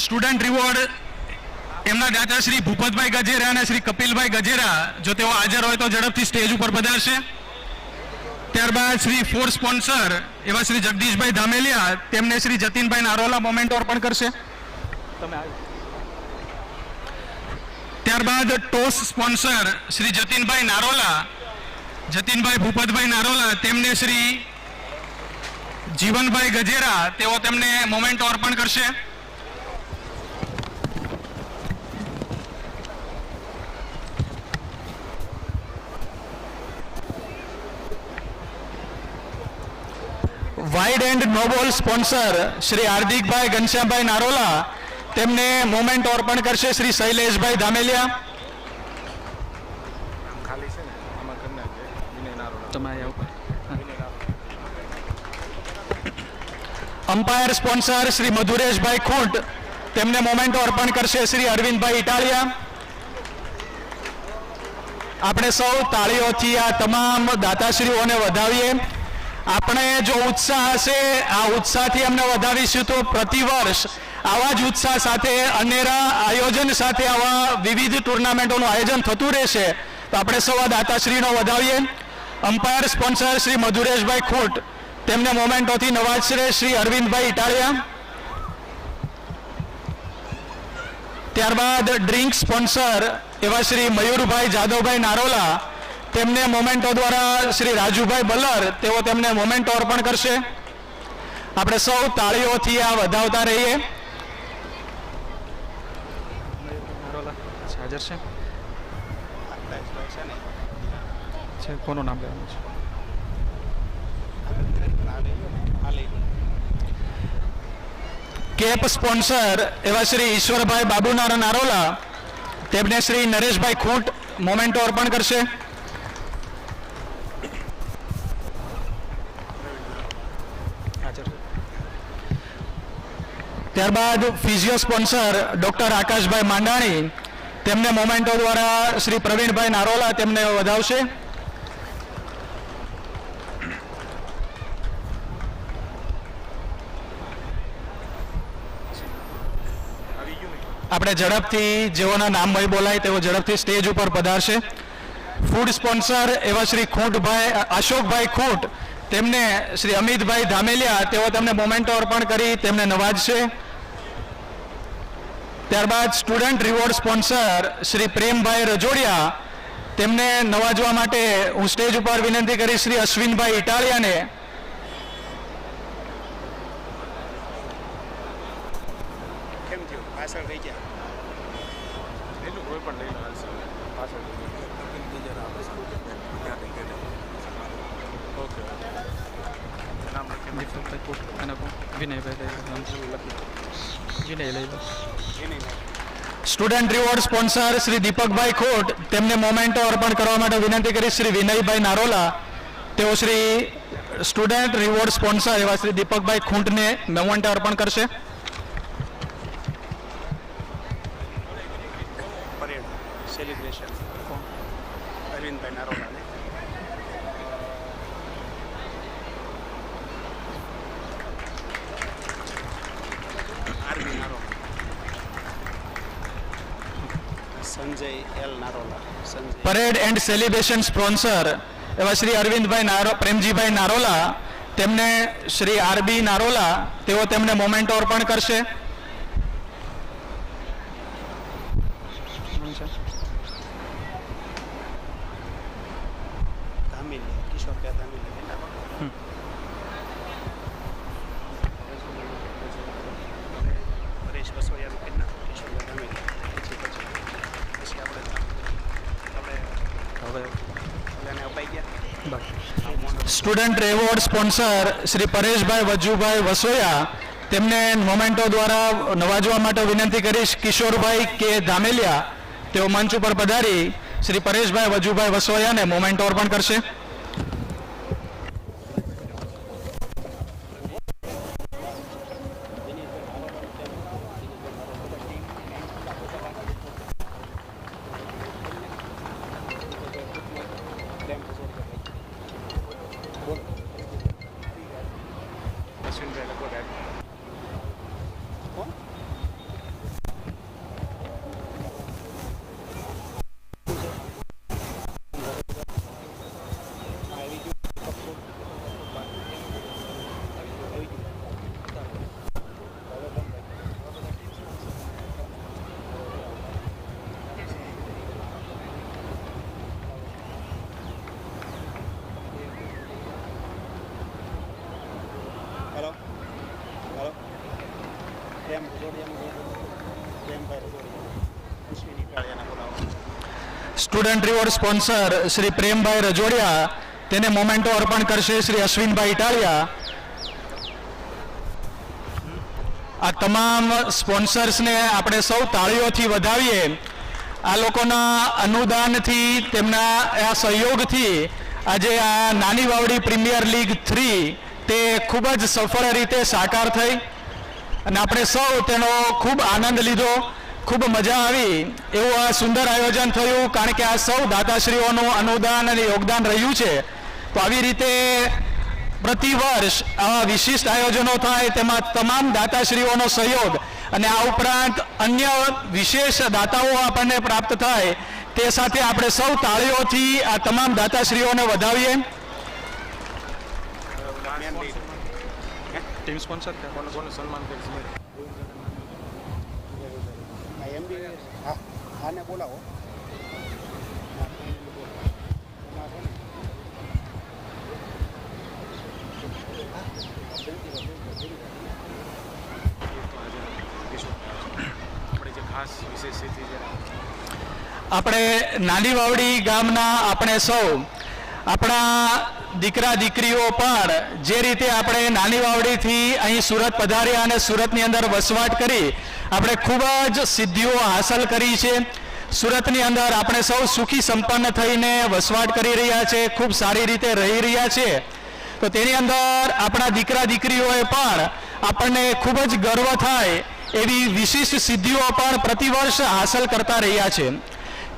સ્ટુડન્ટ રિવોર્ડ એમના દાતા શ્રી ભૂપતભાઈ ગજેરા અને શ્રી કપિલભાઈ ગજેરા જો તેઓ હાજર હોય તો ઝડપથી સ્ટેજ ઉપર પધારશે. ત્યારબાદ શ્રી ફોર સ્પોન્સર એવા શ્રી જગદીશભાઈ ધામેલિયા તેમને શ્રી જતીનભાઈ નારોલા મોમેન્ટો અર્પણ કરશે. તમે આવી ત્યારબાદ ટોસ સ્પોન્સર શ્રી જતીનભાઈ નારોલા, જતીનભાઈ ભૂપતભાઈ નારોલા તેમને શ્રી જીવનભાઈ ગજેરા તેઓ તેમને મોમેન્ટો અર્પણ કરશે. Wide and no ball sponsor Shri Hardikbhai Ghanshyambhai Narola તેમને મોમેન્ટો અર્પણ કરશે શ્રી શૈલેષભાઈ ધામેલિયા. તમે આવી આવો. અમ્પાયર સ્પોન્સર શ્રી મધુરેશભાઈ ખૂંટ તેમને મોમેન્ટો અર્પણ કરશે શ્રી અરવિંદભાઈ ઇટાલિયા. આપણે સૌ તાળીઓથી આ તમામ દાતાશ્રીઓને વધાવીએ. આપણે જો ઉત્સાહ હશે આ ઉત્સાહથી અમને વધાવીશું તો પ્રતિવર્ષ આવા જ ઉત્સાહ સાથે અનેરા આયોજન સાથે આવા વિવિધ ટુર્નામેન્ટોનું આયોજન થતું રહેશે. તો આપણે સૌ આ દાતાશ્રીનો વધાવીએ. અમ્પાયર સ્પોન્સર શ્રી મધુરેશભાઈ ખૂંટ તેમને મોમેન્ટોથી નવાજશે શ્રી અરવિંદભાઈ ઇટાલિયા. ત્યારબાદ ડ્રિંક સ્પોન્સર એવા શ્રી મયુરભાઈ જાદવભાઈ નારોલા તેમને મોમેન્ટો દ્વારા શ્રી રાજુભાઈ બલર તેઓ તેમને મોમેન્ટો અર્પણ કરશે. આપણે સૌ તાળીઓથી આ વધાવતા રહીએ. નારોલા હાજર છે? છે ને છે કોનું નામ લેવાનું છે? કેપ સ્પોન્સર એવા શ્રી ઈશ્વરભાઈ બાબુનારા નારોલા તેમને શ્રી નરેશભાઈ ખૂંટ મોમેન્ટો અર્પણ કરશે. હાજર છે. ત્યારબાદ ફિઝિયો સ્પોન્સર ડોક્ટર આકાશભાઈ માંડાણી તેમને મોમેન્ટો દ્વારા શ્રી પ્રવીણભાઈ નારોલા તેમને વધાવશે. આપણે ઝડપથી જેઓના નામ નહીં બોલાય તેઓ ઝડપથી સ્ટેજ ઉપર પધારશે. ફૂડ સ્પોન્સર એવા શ્રી ખૂંટભાઈ અશોકભાઈ ખૂંટ તેમને શ્રી અમિતભાઈ ધામેલિયા તેઓ તેમને મોમેન્ટો અર્પણ કરી તેમને નવાજશે. ત્યારબાદ સ્ટુડન્ટ રિવોર્ડ સ્પોન્સર શ્રી પ્રેમભાઈ રજોડિયા તેમને નવાજવા માટે હું સ્ટેજ ઉપર વિનંતી કરીશ શ્રી અશ્વિનભાઈ ઇટાલિયાને. કેમ થયું પાછળ રહી ગયા દીપકભાઈ કોટ અને વિનયભાઈ વિનય લઈ લો. સ્ટુડન્ટ રિવોર્ડ સ્પોન્સર શ્રી દીપકભાઈ ખોટ તેમને મોમેન્ટો અર્પણ કરવા માટે વિનંતી કરી શ્રી વિનયભાઈ નારોલા તેઓ શ્રી સ્ટુડન્ટ રિવોર્ડ સ્પોન્સર એવા શ્રી દીપકભાઈ ખૂંટને મોમેન્ટો અર્પણ કરશે. પરેડ સેલિબ્રેશન અરવિંદભાઈ નારોલા ને R B Narola, Sanjay L Narola, Sanjay parade and celebration sponsor એવા શ્રી અરવિંદભાઈ પ્રેમજીભાઈ નારોલા તેમને શ્રી આરબી નારોલા તેઓ તેમને મોમેન્ટો અર્પણ કરશે. Dhamiliya, Kishorbhai Dhamiliya, Paresh student award sponsor Shri Pareshbhai Vajubhai Vasoya તેમને મોમેન્ટો દ્વારા નવાજવા માટે વિનંતી કરીશ. કિશોરભાઈ કે ધામેલિયા તેઓ મંચ ઉપર પધારી શ્રી પરેશભાઈ વજુભાઈ વસોયાને મોમેન્ટો અર્પણ કરશે. સ્ટુડન્ટ રિવોર્ડ સ્પોન્સર શ્રી પ્રેમભાઈ રજોડિયા તેને મોમેન્ટો અર્પણ કરશે શ્રી અશ્વિનભાઈ ઇટાલિયા. આ તમામ સ્પોન્સર્સને આપણે સૌ તાળીઓથી વધાવીએ. આ લોકોના અનુદાનથી તેમના આ સહયોગથી આજે આ નાની વાવડી પ્રીમિયર લીગ 3 તે ખૂબ જ સફળ રીતે સાકાર થઈ અને આપણે સૌ તેનો ખૂબ આનંદ લીધો. ખૂબ મજા આવી એવું આ સુંદર આયોજન થયું કારણ કે આ સૌ દાતાશ્રીઓનું અનુદાન અને યોગદાન રહ્યું છે. તો આવી રીતે પ્રતિવર્ષ આવા વિશિષ્ટ આયોજનો થાય તેમાં તમામ દાતાશ્રીઓનો સહયોગ અને આ ઉપરાંત અન્ય વિશેષ દાતાઓ આપણને પ્રાપ્ત થાય તે સાથે આપણે સૌ તાળીઓથી આ તમામ દાતાશ્રીઓને વધાવીએ. ટીમ સ્પોન્સર કોનું સન્માન કરશે? આને બોલાવો. આપણે નાની વાવડી ગામના આપણે સૌ આપણા દીકરા દીકરીઓ પણ જે રીતે આપણે નાની વાવડીથી અહીં સુરત પધાર્યા અને સુરતની અંદર વસવાટ કરી આપણે ખૂબ જ સિદ્ધિઓ હાંસલ કરી છે. સુરતની અંદર આપણે સૌ સુખી સંપન્ન થઈને વસવાટ કરી રહ્યા છે, ખૂબ સારી રીતે રહી રહ્યા છે. તો તેની અંદર આપણા દીકરા દીકરીઓએ પણ આપણને ખૂબ જ ગર્વ થાય એવી વિશિષ્ટ સિદ્ધિઓ પણ પ્રતિવર્ષ હાંસલ કરતા રહ્યા છે.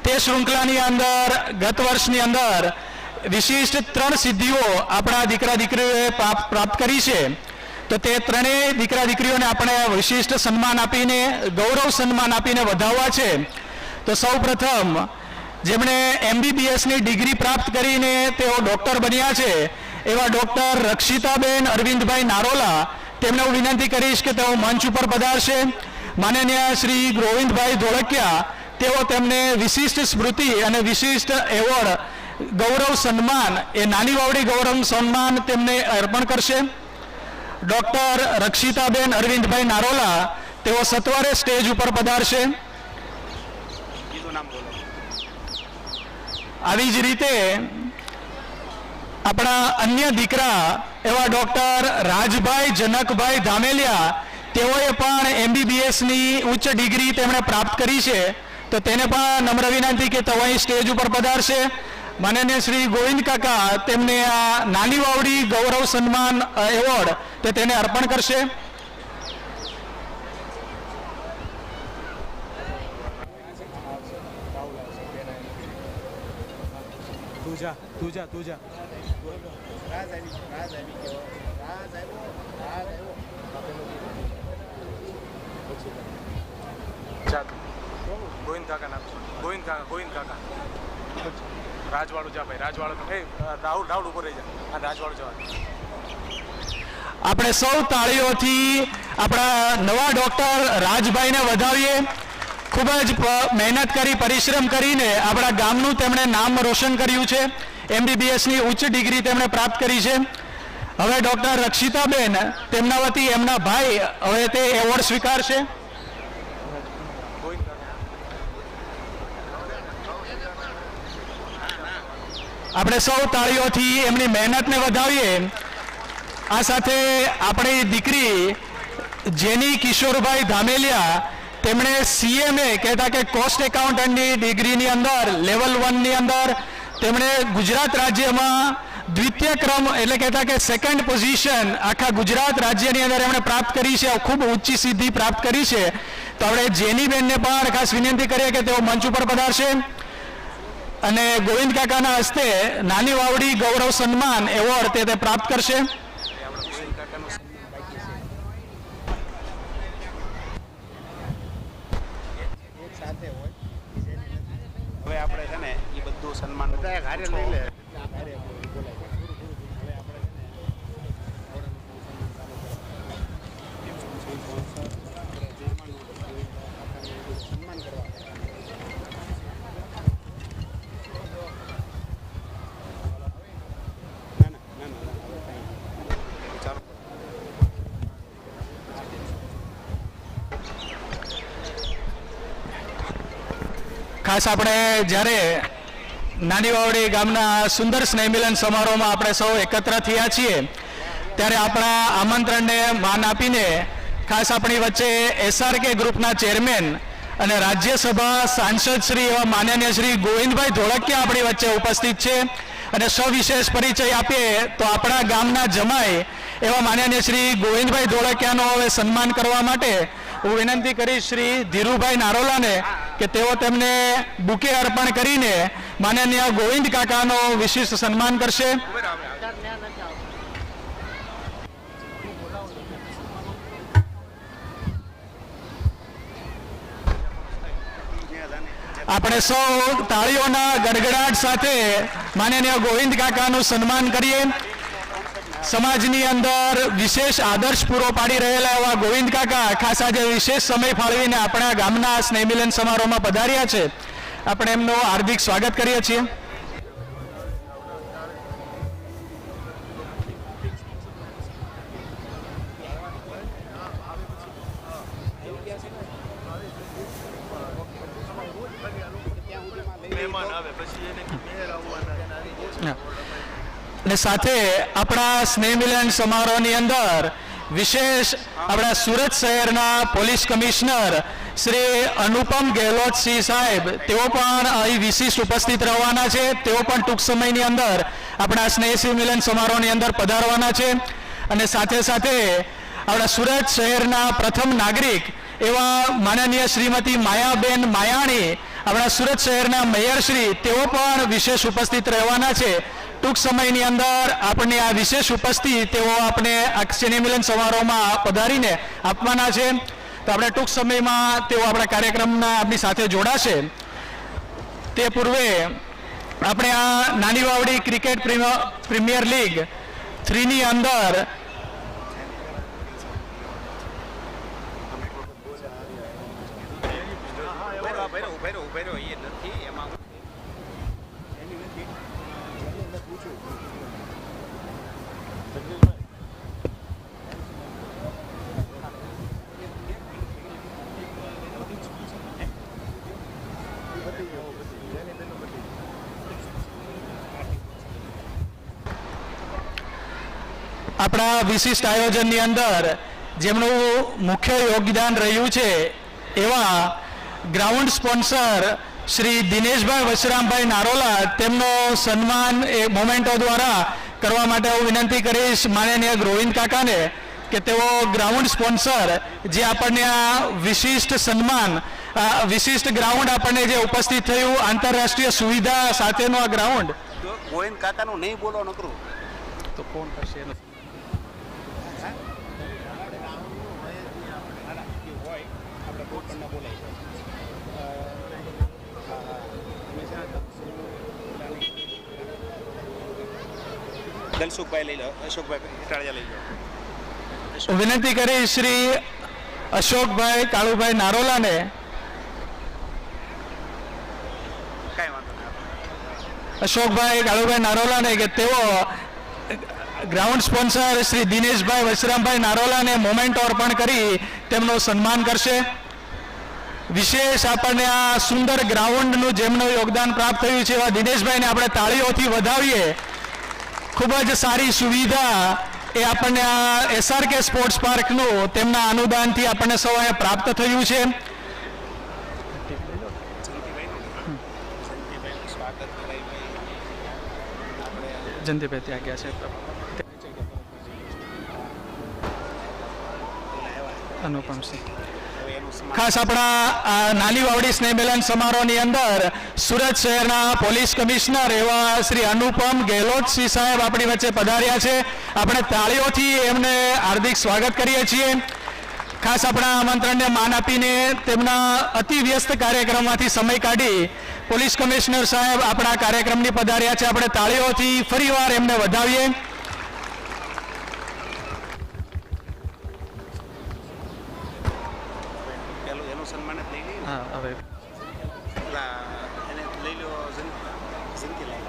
તે શૃંખલાની અંદર ગત વર્ષની અંદર વિશિષ્ટ 3 સિદ્ધિઓ આપણા દીકરા દીકરીઓએ પ્રાપ્ત કરી છે. તો તે ત્રણેય દીકરા દીકરીઓને આપણે વિશિષ્ટ સન્માન આપીને ગૌરવ સન્માન આપીને વધાવવા છે. તો સૌ પ્રથમ જેમણે MBBSની ડિગ્રી પ્રાપ્ત કરીને તેઓ ડૉક્ટર બન્યા છે એવા ડૉક્ટર રક્ષિતાબેન અરવિંદભાઈ નારોલા તેમને હું વિનંતી કરીશ કે તેઓ મંચ ઉપર પધારશે. માનનીય શ્રી ગોવિંદભાઈ ધોળકિયા તેઓ તેમને વિશિષ્ટ સ્મૃતિ અને વિશિષ્ટ એવોર્ડ ગૌરવ સન્માન એ નાની વાવડી ગૌરવ સન્માન તેમને અર્પણ કરશે. ડૉક્ટર રક્ષિતાબેન અરવિંદભાઈ નારોલા તેઓ સત્વરે સ્ટેજ ઉપર પધારશે. આવી જ રીતે આપણા અન્ય દીકરા એવા ડૉક્ટર રાજભાઈ જનકભાઈ ધામેલિયા તેઓએ પણ MBBSની ઉચ્ચ ડિગ્રી તેમણે પ્રાપ્ત કરી છે. તો તેને પણ નમ્ર વિનંતી કે તેઓ અહીં સ્ટેજ ઉપર પધારશે. માનનીય શ્રી ગોવિંદ કાકા તેમને આ નાની વાવડી ગૌરવ સન્માન એવોર્ડ તે તેને અર્પણ કરશે. રાજવાળું જા ભાઈ, રાજવાળું રાહુલ ઉપર રહી જા. રાજવાળું જવા. આપણે સૌ તાળીઓથી આપણા નવા ડૉક્ટર રાજભાઈને વધાવીએ. ખૂબ જ મહેનત કરી પરિશ્રમ કરીને આપણા ગામનું તેમણે નામ રોશન કર્યું છે. MBBSની ઉચ્ચ ડિગ્રી તેમણે પ્રાપ્ત કરી છે. હવે ડૉક્ટર રક્ષિતાબેન તેમના વતી એમના ભાઈ હવે તે એવોર્ડ સ્વીકારશે. આપણે સૌ તાળીઓથી એમની મહેનતને વધાવીએ. આ સાથે આપણી દીકરી જેની કિશોરભાઈ ધામેલિયા, તેમણે CMA કહેતા કે કોસ્ટ એકાઉન્ટન્ટની ડિગ્રીની અંદર લેવલ 1 ની અંદર તેમણે ગુજરાત રાજ્યમાં દ્વિતીય ક્રમ એટલે કહેતા કે સેકન્ડ પોઝિશન આખા ગુજરાત રાજ્યની અંદર એમણે પ્રાપ્ત કરી છે. ખૂબ ઊંચી સિદ્ધિ પ્રાપ્ત કરી છે. તો આપણે જેની બેનને પણ ખાસ વિનંતી કરીએ કે તેઓ મંચ ઉપર પધારશે અને ગોવિંદ કાકાના હસ્તે નાની વાવડી ગૌરવ સન્માન એવોર્ડ તે પ્રાપ્ત કરશે. હવે આપણે છે ને એ બધું સન્માન હારે લઈ લે. ખાસ આપણે જ્યારે નાની વાવડી ગામના સુંદર સ્નેહ મિલન સમારોહમાં આપણે સૌ એકત્ર થયા છીએ ત્યારે આપણા આમંત્રણને માન આપીને ખાસ આપણી વચ્ચે SRK ગ્રુપના ચેરમેન અને રાજ્યસભા સાંસદ શ્રી એવા માનનીય શ્રી ગોવિંદભાઈ ધોળકિયા આપણી વચ્ચે ઉપસ્થિત છે. અને સવિશેષ પરિચય આપીએ તો આપણા ગામના જમાઈ એવા માનનીય શ્રી ગોવિંદભાઈ ધોળકિયાનો હવે સન્માન કરવા માટે હું વિનંતી કરીશ શ્રી ધીરુભાઈ નારોલાને કે તેઓ તેમને બુકે અર્પણ કરીને માનનીય ગોવિંદ કાકાનો વિશિષ્ટ સન્માન કરશે. આપણે સૌ તાળીઓના ગડગડાટ સાથે માનનીય ગોવિંદ કાકાનું સન્માન કરીએ. સમાજની અંદર વિશેષ આદર્શ પૂરો પાડી રહેલા એવા ગોવિંદ કાકા ખાસ આજે વિશેષ સમય ફાળવીને આપણા ગામના સ્નેહ મિલન સમારોહમાં પધાર્યા છે. આપણે એમનું હાર્દિક સ્વાગત કરીએ છીએ. અને સાથે આપણા સ્નેહ મિલન સમારોહની અંદર વિશેષ આપણા સુરત શહેરના પોલીસ કમિશનર શ્રી અનુપમ ગેહલોતસિંહ સાહેબ તેઓ પણ અહીં વિશિષ્ટ ઉપસ્થિત રહેવાના છે. તેઓ પણ ટૂંક સમયની અંદર આપણા સ્નેહ મિલન સમારોહની અંદર પધારવાના છે. અને સાથે સાથે આપણા સુરત શહેરના પ્રથમ નાગરિક એવા માનનીય શ્રીમતી માયાબેન માયાણી આપણા સુરત શહેરના મેયરશ્રી તેઓ પણ વિશેષ ઉપસ્થિત રહેવાના છે. ટૂંક સમયની અંદર આપણને આ વિશેષ ઉપસ્થિત તેઓ આપણે આ સ્નેહ મિલન સમારોહમાં પધારીને આપવાના છે. તો આપણે ટૂંક સમયમાં તેઓ આપણા કાર્યક્રમના આપણી સાથે જોડાશે. તે પૂર્વે આપણે આ નાની વાવડી ક્રિકેટ પ્રીમિયર લીગ 3ની અંદર ઉભેરો એ નથી એમાં આપણા વિશિષ્ટ આયોજનની અંદર જેમનું મુખ્ય યોગદાન રહ્યું છે એવા ગ્રાઉન્ડ સ્પોન્સર શ્રી દિનેશભાઈ વશરામભાઈ નારોલા તેમનો સન્માન એ મોમેન્ટો દ્વારા કરવા માટે હું વિનંતી કરીશ માનનીય ગોવિંદ કાકાને કે તેઓ ગ્રાઉન્ડ સ્પોન્સર જે આપણને આ વિશિષ્ટ સન્માન વિશિષ્ટ ગ્રાઉન્ડ આપણને જે ઉપસ્થિત થયું આંતરરાષ્ટ્રીય સુવિધા સાથેનું આ ગ્રાઉન્ડ ગોવિંદ કાકાનું નહીં બોલો નકરું તો કોણ કરશે એનું દલસુખભાઈ લઈ લો, અશોકભાઈ ઇટાળિયા લઈ લો. વિનંતી કરી શ્રી અશોકભાઈ કાળુભાઈ નારોલાને કાંઈ વાંધો નહીં. અશોકભાઈ કાળુભાઈ નારોલાને કે તેઓ ગ્રાઉન્ડ સ્પોન્સર શ્રી દિનેશભાઈ વશરામભાઈ નારોલાને મોમેન્ટો અર્પણ કરી તેમનું સન્માન કરશે. વિશેષ આપણને આ સુંદર ગ્રાઉન્ડનું જેમનું યોગદાન પ્રાપ્ત થયું છે એવા દિનેશભાઈને આપણે તાળીઓથી વધાવીએ. ખૂબ જ સારી સુવિધા એ આપણને આ SRK સ્પોર્ટ્સ પાર્કનું તેમના અનુદાનથી આપણને સૌ અહીંયા પ્રાપ્ત થયું છે. જયંતિભાઈ ત્યાં ગયા છે. અનુપમસિંહ. ખાસ આપણા આ નાની વાવડી સ્નેહ મિલન સમારોહની અંદર સુરત શહેરના પોલીસ કમિશનર એવા શ્રી અનુપમ ગેહલોતસિંહ સાહેબ આપણી વચ્ચે પધાર્યા છે. આપણે તાળીઓથી એમને હાર્દિક સ્વાગત કરીએ છીએ. ખાસ આપણા આમંત્રણને માન આપીને તેમના અતિ વ્યસ્ત કાર્યક્રમમાંથી સમય કાઢી પોલીસ કમિશનર સાહેબ આપણા કાર્યક્રમની પધાર્યા છે. આપણે તાળીઓથી ફરીવાર એમને વધાવીએ. પેલું એનું સન્માન જ લઈ લઈએ. હા હવે એને લઈ લો જિંદગીલાલ.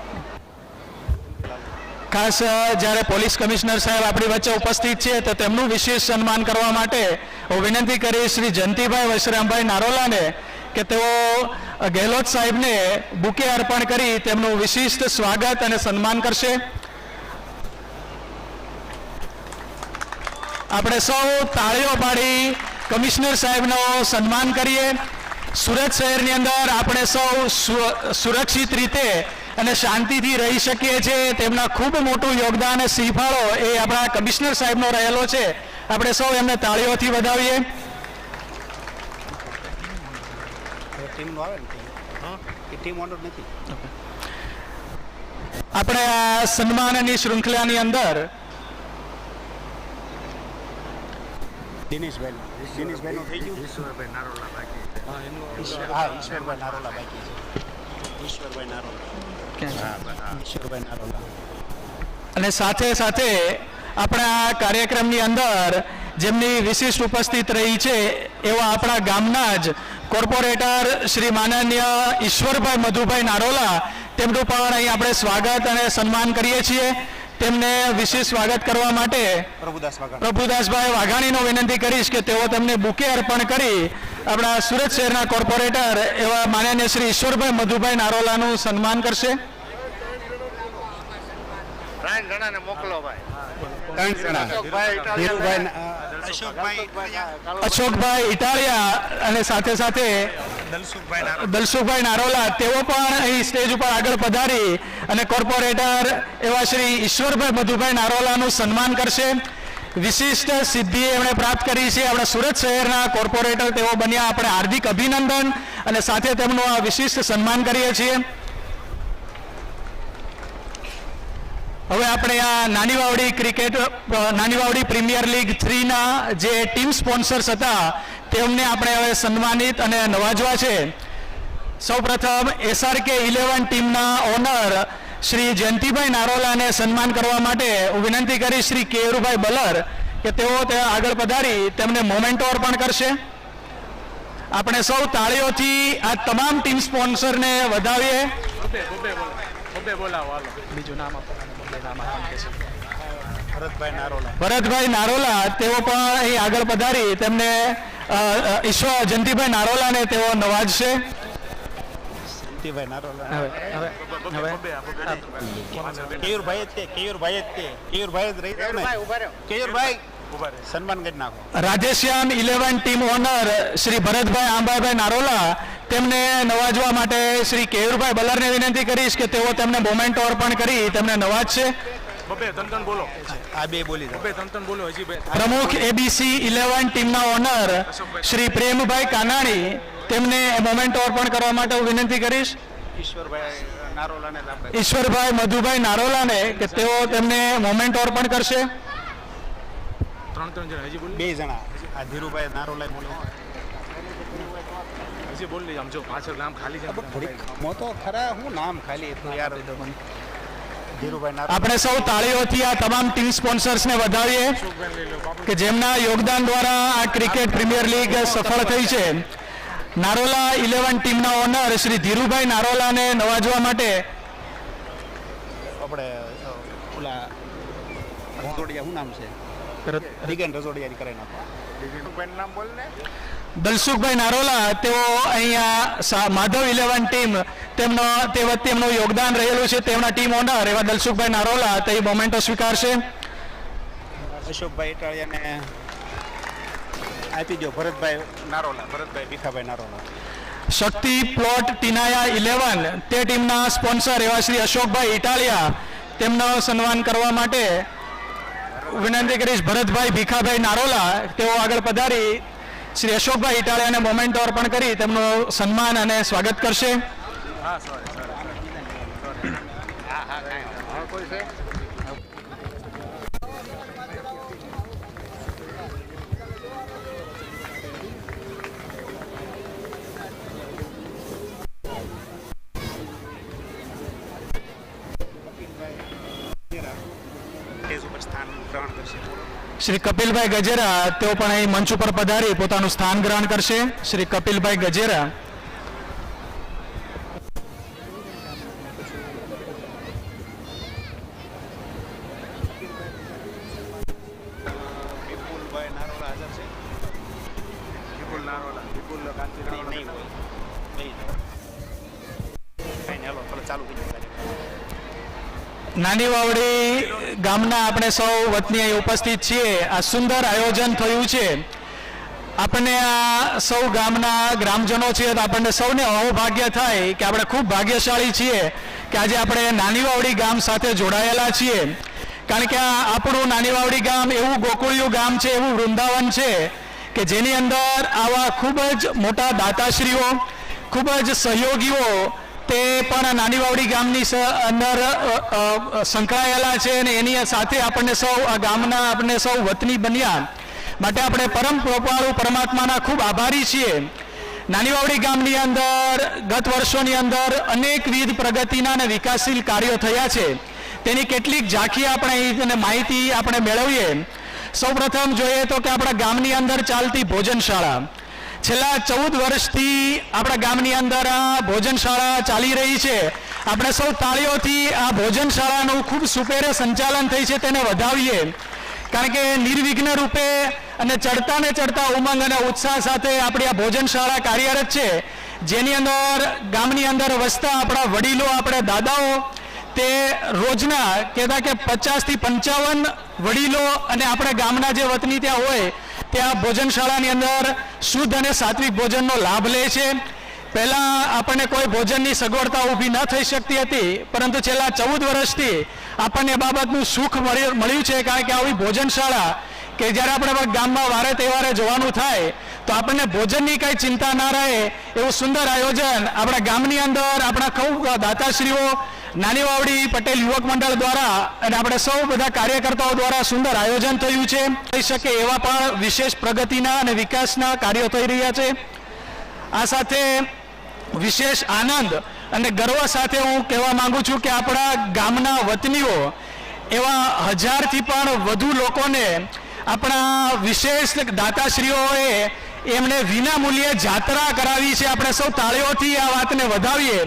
ખાસ જ્યારે પોલીસ કમિશનર સાહેબ આપણી વચ્ચે ઉપસ્થિત છે તો તેમનું વિશેષ સન્માન કરવા માટે હું વિનંતી કરીશ શ્રી જયંતિભાઈ વશરામભાઈ નારોલાને કે તેઓ ગેહલોત સાહેબને બુકે અર્પણ કરી તેમનું વિશિષ્ટ સ્વાગત અને સન્માન કરશે. આપણે સૌ તાળીઓ પાડી કમિશનર સાહેબનો સન્માન કરીએ. સુરત શહેરની અંદર આપણે સૌ સુરક્ષિત રીતે અને શાંતિથી રહી શકીએ છીએ. તેમના ખૂબ મોટું યોગદાન અને સિંહફાળો એ આપણા કમિશનર સાહેબનો રહેલો છે. આપણે સૌ એમને તાળીઓથી વધાવીએ. ટીમનું આવે ને એ ટીમ ઓર્ડર નથી. આપણે આ સન્માનની શૃંખલાની અંદર દિનેશભાઈનું થઈ ગયું. ઈશ્વરભાઈ નારોલા બાકી છે. હા ઈશ્વરભાઈ નારોલા બાકી છે. ઈશ્વરભાઈ નારોલા. અને સાથે સાથે આપણા આ કાર્યક્રમની અંદર જેમની વિશિષ્ટ ઉપસ્થિત રહી છે એવા આપણા ગામના જ કોર્પોરેટર શ્રી માનનીય ઈશ્વરભાઈ મધુભાઈ નારોલા, તેમનું પણ અહીં આપણે સ્વાગત અને સન્માન કરીએ છીએ. તેમને વિશેષ સ્વાગત કરવા માટે પ્રભુદાસભાઈ વાઘાણીનો વિનંતી કરીશ કે તેઓ તેમને બુકે અર્પણ કરી આપણા સુરત શહેરના કોર્પોરેટર એવા માનનીય શ્રી ઈશ્વરભાઈ મધુભાઈ નારોલાનું સન્માન કરશે. અશોકભાઈ ઇટાલિયા અને સાથે સાથે દલસુખભાઈ નારોલા તેઓ પણ અહીં સ્ટેજ ઉપર આગળ પધારી અને કોર્પોરેટર એવા શ્રી ઈશ્વરભાઈ મધુભાઈ નારોલાનું સન્માન કરશે. વિશિષ્ટ સિદ્ધિ એમણે પ્રાપ્ત કરી છે. આપણા સુરત શહેરના કોર્પોરેટર તેઓ બન્યા. આપણે હાર્દિક અભિનંદન અને સાથે તેમનું આ વિશિષ્ટ સન્માન કરીએ છીએ. હવે આપણે આ નાની વાવડી પ્રીમિયર લીગ 3ના જે ટીમ સ્પોન્સર્સ હતા તેમને આપણે હવે સન્માનિત અને નવાજવા છે. સૌપ્રથમ SRK 11 ટીમના ઓનર શ્રી જયંતિભાઈ નારોલાને સન્માન કરવા માટે હું વિનંતી કરીશ શ્રી કેયુરભાઈ બલર કે તેઓ આગળ પધારી તેમને મોમેન્ટો અર્પણ કરશે. આપણે સૌ તાળીઓથી આ તમામ ટીમ સ્પોન્સરને વધાવીએ. બીજું નામ આપો. ભરતભાઈ નારોલા તેઓ પણ અહીં આગળ પધારી તેમને જયંતિભાઈ નારોલાને તેઓ નવાજશે. સન્માન કરી નાખો. રાધેશ્યામ 11 ટીમ ઓનર શ્રી ભરતભાઈ આંબાભાઈ નારોલા તેમને નવાજવા માટે શ્રી કેયુરભાઈ બલરને વિનંતી કરીશ કે તેઓ તેમને મોમેન્ટો અર્પણ કરી તેમને નવાજશે. પ્રમુખ ABC 11 ટીમના ઓનર શ્રી પ્રેમભાઈ કાનાણી તેમને મોમેન્ટો અર્પણ કરવા માટે હું વિનંતી કરીશ. ઈશ્વરભાઈ મધુભાઈ નારોલાને કે તેઓ તેમને મોમેન્ટો અર્પણ કરશે. બે જણા આ ધીરુભાઈ નારોલા તો ખરા હું નામ ખાલી એટલું યાર. આપણે સૌ તાળીઓથી આ તમામ ટીમ સ્પોન્સર્સને વધાવીએ કે જેમના યોગદાન દ્વારા આ ક્રિકેટ પ્રીમિયર લીગ સફળ થઈ છે. નારોલા 11 ટીમના ઓનર શ્રી ધીરુભાઈ નારોલાને નવાજવા માટે આપણે ઓલા રસોડિયા શું નામ છે? દિગન રસોડિયાની કરાવી નાખો. નામ બોલ ને. દલસુખભાઈ નારોલા તેઓ અહીંયા માધવ 11 ટીમ તે વખતે એમનું યોગદાન રહેલું છે. તેમના ટીમ ઓનર એવા દલસુખભાઈ નારોલા તે મોમેન્ટો સ્વીકારશે. અશોકભાઈ ઇટાળિયાને આપી દો. ભરતભાઈ ભીખાભાઈ નારોલા. શક્તિ પ્લોટ ટીનાયા 11 તે ટીમના સ્પોન્સર એવા શ્રી અશોકભાઈ ઇટાલિયા તેમનું સન્માન કરવા માટે વિનંતી કરીશ. ભરતભાઈ ભીખાભાઈ નારોલા તેઓ આગળ પધારી શ્રી અશોકભાઈ ઇટાલિયાને મોમેન્ટો અર્પણ કરી તેમનું સન્માન અને સ્વાગત કરશે. સ્ટેજ ઉપર સ્થાન ગ્રહણ કરશે. શ્રી કપિલભાઈ ગજેરા તેઓ પણ અહીં મંચ ઉપર પધારી પોતાનું સ્થાન ગ્રહણ કરશે. શ્રી કપિલભાઈ ગજેરા. વિપુલભાઈ નારોલા હાજર છે. વિપુલ કાંતિ નહીં હોય. નહીં હાલો ચાલુ કરી દો. નાની વાવડી ગામના આપણે સૌ વતની અહીં ઉપસ્થિત છીએ. આ સુંદર આયોજન થયું છે. આપણને આ સૌ ગામના ગ્રામજનો છીએ તો આપણને સૌને અહોભાગ્ય થાય કે આપણે ખૂબ ભાગ્યશાળી છીએ કે આજે આપણે નાની વાવડી ગામ સાથે જોડાયેલા છીએ. કારણ કે આ આપણું નાની વાવડી ગામ એવું ગોકુળિયું ગામ છે, એવું વૃંદાવન છે કે જેની અંદર આવા ખૂબ જ મોટા દાતાશ્રીઓ, ખૂબ જ સહયોગીઓ તે પણ નાની વાવડી ગામની અંદર સંકળાયેલા છે અને એની સાથે આપણને સૌ આ ગામના આપણે સૌ વતની બન્યા માટે આપણે પરમ કૃપાળુ પરમાત્માના ખૂબ આભારી છીએ. નાની વાવડી ગામની અંદર ગત વર્ષોની અંદર અનેકવિધ પ્રગતિના અને વિકાસશીલ કાર્યો થયા છે. તેની કેટલીક ઝાંખી આપણે અને માહિતી આપણે મેળવીએ. સૌપ્રથમ જોઈએ તો કે આપણા ગામની અંદર ચાલતી ભોજનશાળા છેલ્લા 14 વર્ષથી આપણા ગામની અંદર આ ભોજનશાળા ચાલી રહી છે. આપણે સૌ તાળીઓથી આ ભોજનશાળાનું ખૂબ સુપેરે સંચાલન થઈ છે તેને વધાવીએ. કારણ કે નિર્વિઘ્ન રૂપે અને ચડતા ઉમંગ અને ઉત્સાહ સાથે આપણી આ ભોજનશાળા કાર્યરત છે. જેની અંદર ગામની અંદર વસતા આપણા વડીલો, આપણે દાદાઓ તે રોજના કહેતા કે 50 થી 55 વડીલો અને આપણે ગામના જે વતની ત્યાં હોય ત્યાં ભોજનશાળાની અંદર શુદ્ધ અને સાત્વિક ભોજનનો લાભ લે છે. પહેલાં આપણને કોઈ ભોજનની સગવડતા ઊભી ન થઈ શકતી હતી, પરંતુ છેલ્લા 14 વર્ષથી આપણને બાબતનું સુખ મળ્યું છે. કારણ કે આવી ભોજનશાળા કે જ્યારે આપણે ગામમાં વારે તહેવારે જવાનું થાય તો આપણને ભોજનની કંઈ ચિંતા ના રહે એવું સુંદર આયોજન આપણા ગામની અંદર આપણા ખૂબ દાતાશ્રીઓ નાની વાવડી પટેલ યુવક મંડળ દ્વારા અને આપણે સૌ બધા કાર્યકર્તાઓ દ્વારા સુંદર આયોજન થયું છે. થઈ શકે એવા પણ વિશેષ પ્રગતિના અને વિકાસના કાર્યો થઈ રહ્યા છે. આ સાથે વિશેષ આનંદ અને ગર્વ સાથે હું કહેવા માંગુ છું કે આપણા ગામના વતનીઓ એવા 1000થી પણ વધુ લોકોને આપણા વિશેષ દાતાશ્રીઓએ એમને વિના મૂલ્યે જાત્રા કરાવી છે. આપણે સૌ તાળીઓથી આ વાતને વધાવીએ.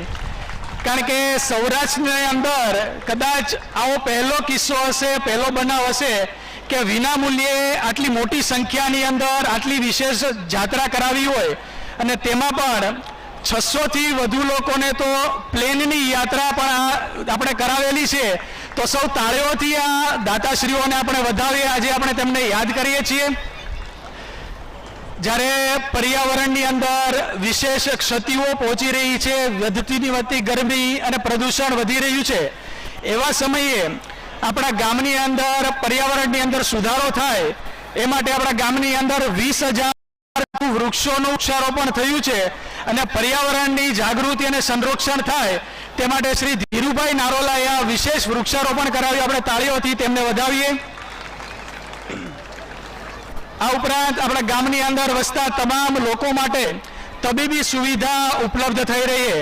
કારણ કે સૌરાષ્ટ્રની અંદર કદાચ આવો પહેલો કિસ્સો હશે, પહેલો બનાવ હશે કે વિના મૂલ્યે આટલી મોટી સંખ્યાની અંદર આટલી વિશેષ જાત્રા કરાવી હોય અને તેમાં પણ 600થી વધુ લોકોને તો પ્લેનની યાત્રા પણ આપણે કરાવેલી છે. તો સૌ તાળીઓથી આ દાતાશ્રીઓને આપણે વધાવીએ. આજે આપણે તેમને યાદ કરીએ છીએ. જ્યારે પર્યાવરણની અંદર વિશેષ ક્ષતિઓ પહોંચી રહી છે, વધતી ગરમી અને પ્રદૂષણ વધી રહ્યું છે, એવા સમયે આપણા ગામની અંદર પર્યાવરણની અંદર સુધારો થાય એ માટે આપણા ગામની અંદર 20,000 વૃક્ષોનું વૃક્ષારોપણ થયું છે અને પર્યાવરણની જાગૃતિ અને સંરક્ષણ થાય તે માટે શ્રી ધીરુભાઈ નારોલાએ આ વિશેષ વૃક્ષારોપણ કરાવ્યું. આપણે તાળીઓથી તેમને વધાવીએ. આ ઉપરાંત આપણા ગામની અંદર વસતા તમામ લોકો માટે તબીબી સુવિધા ઉપલબ્ધ થઈ રહી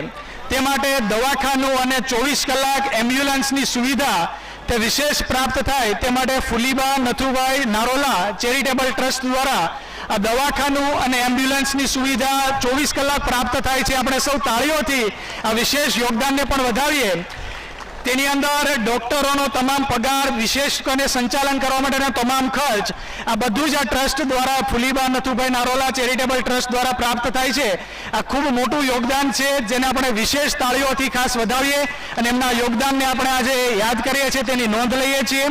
તે માટે દવાખાનું અને 24 કલાક એમ્બ્યુલન્સની સુવિધા તે વિશેષ પ્રાપ્ત થાય તે માટે ફુલીબા નથુભાઈ નારોલા ચેરિટેબલ ટ્રસ્ટ દ્વારા આ દવાખાનું અને એમ્બ્યુલન્સની સુવિધા 24 કલાક પ્રાપ્ત થાય છે. આપણે સૌ તાળીઓથી આ વિશેષ યોગદાનને પણ વધાવીએ. તેની અંદર ડોક્ટરોનો તમામ પગાર, વિશેષ કરીને સંચાલન કરવા માટેનો તમામ ખર્ચ, આ બધું જ આ ટ્રસ્ટ દ્વારા, ફુલીબા નથુભાઈ નારોલા ચેરિટેબલ ટ્રસ્ટ દ્વારા પ્રાપ્ત થાય છે. આ ખૂબ મોટું યોગદાન છે, જેને આપણે વિશેષ તાળીઓથી ખાસ વધાવીએ અને એમના યોગદાનને આપણે આજે યાદ કરીએ છીએ, તેની નોંધ લઈએ છીએ.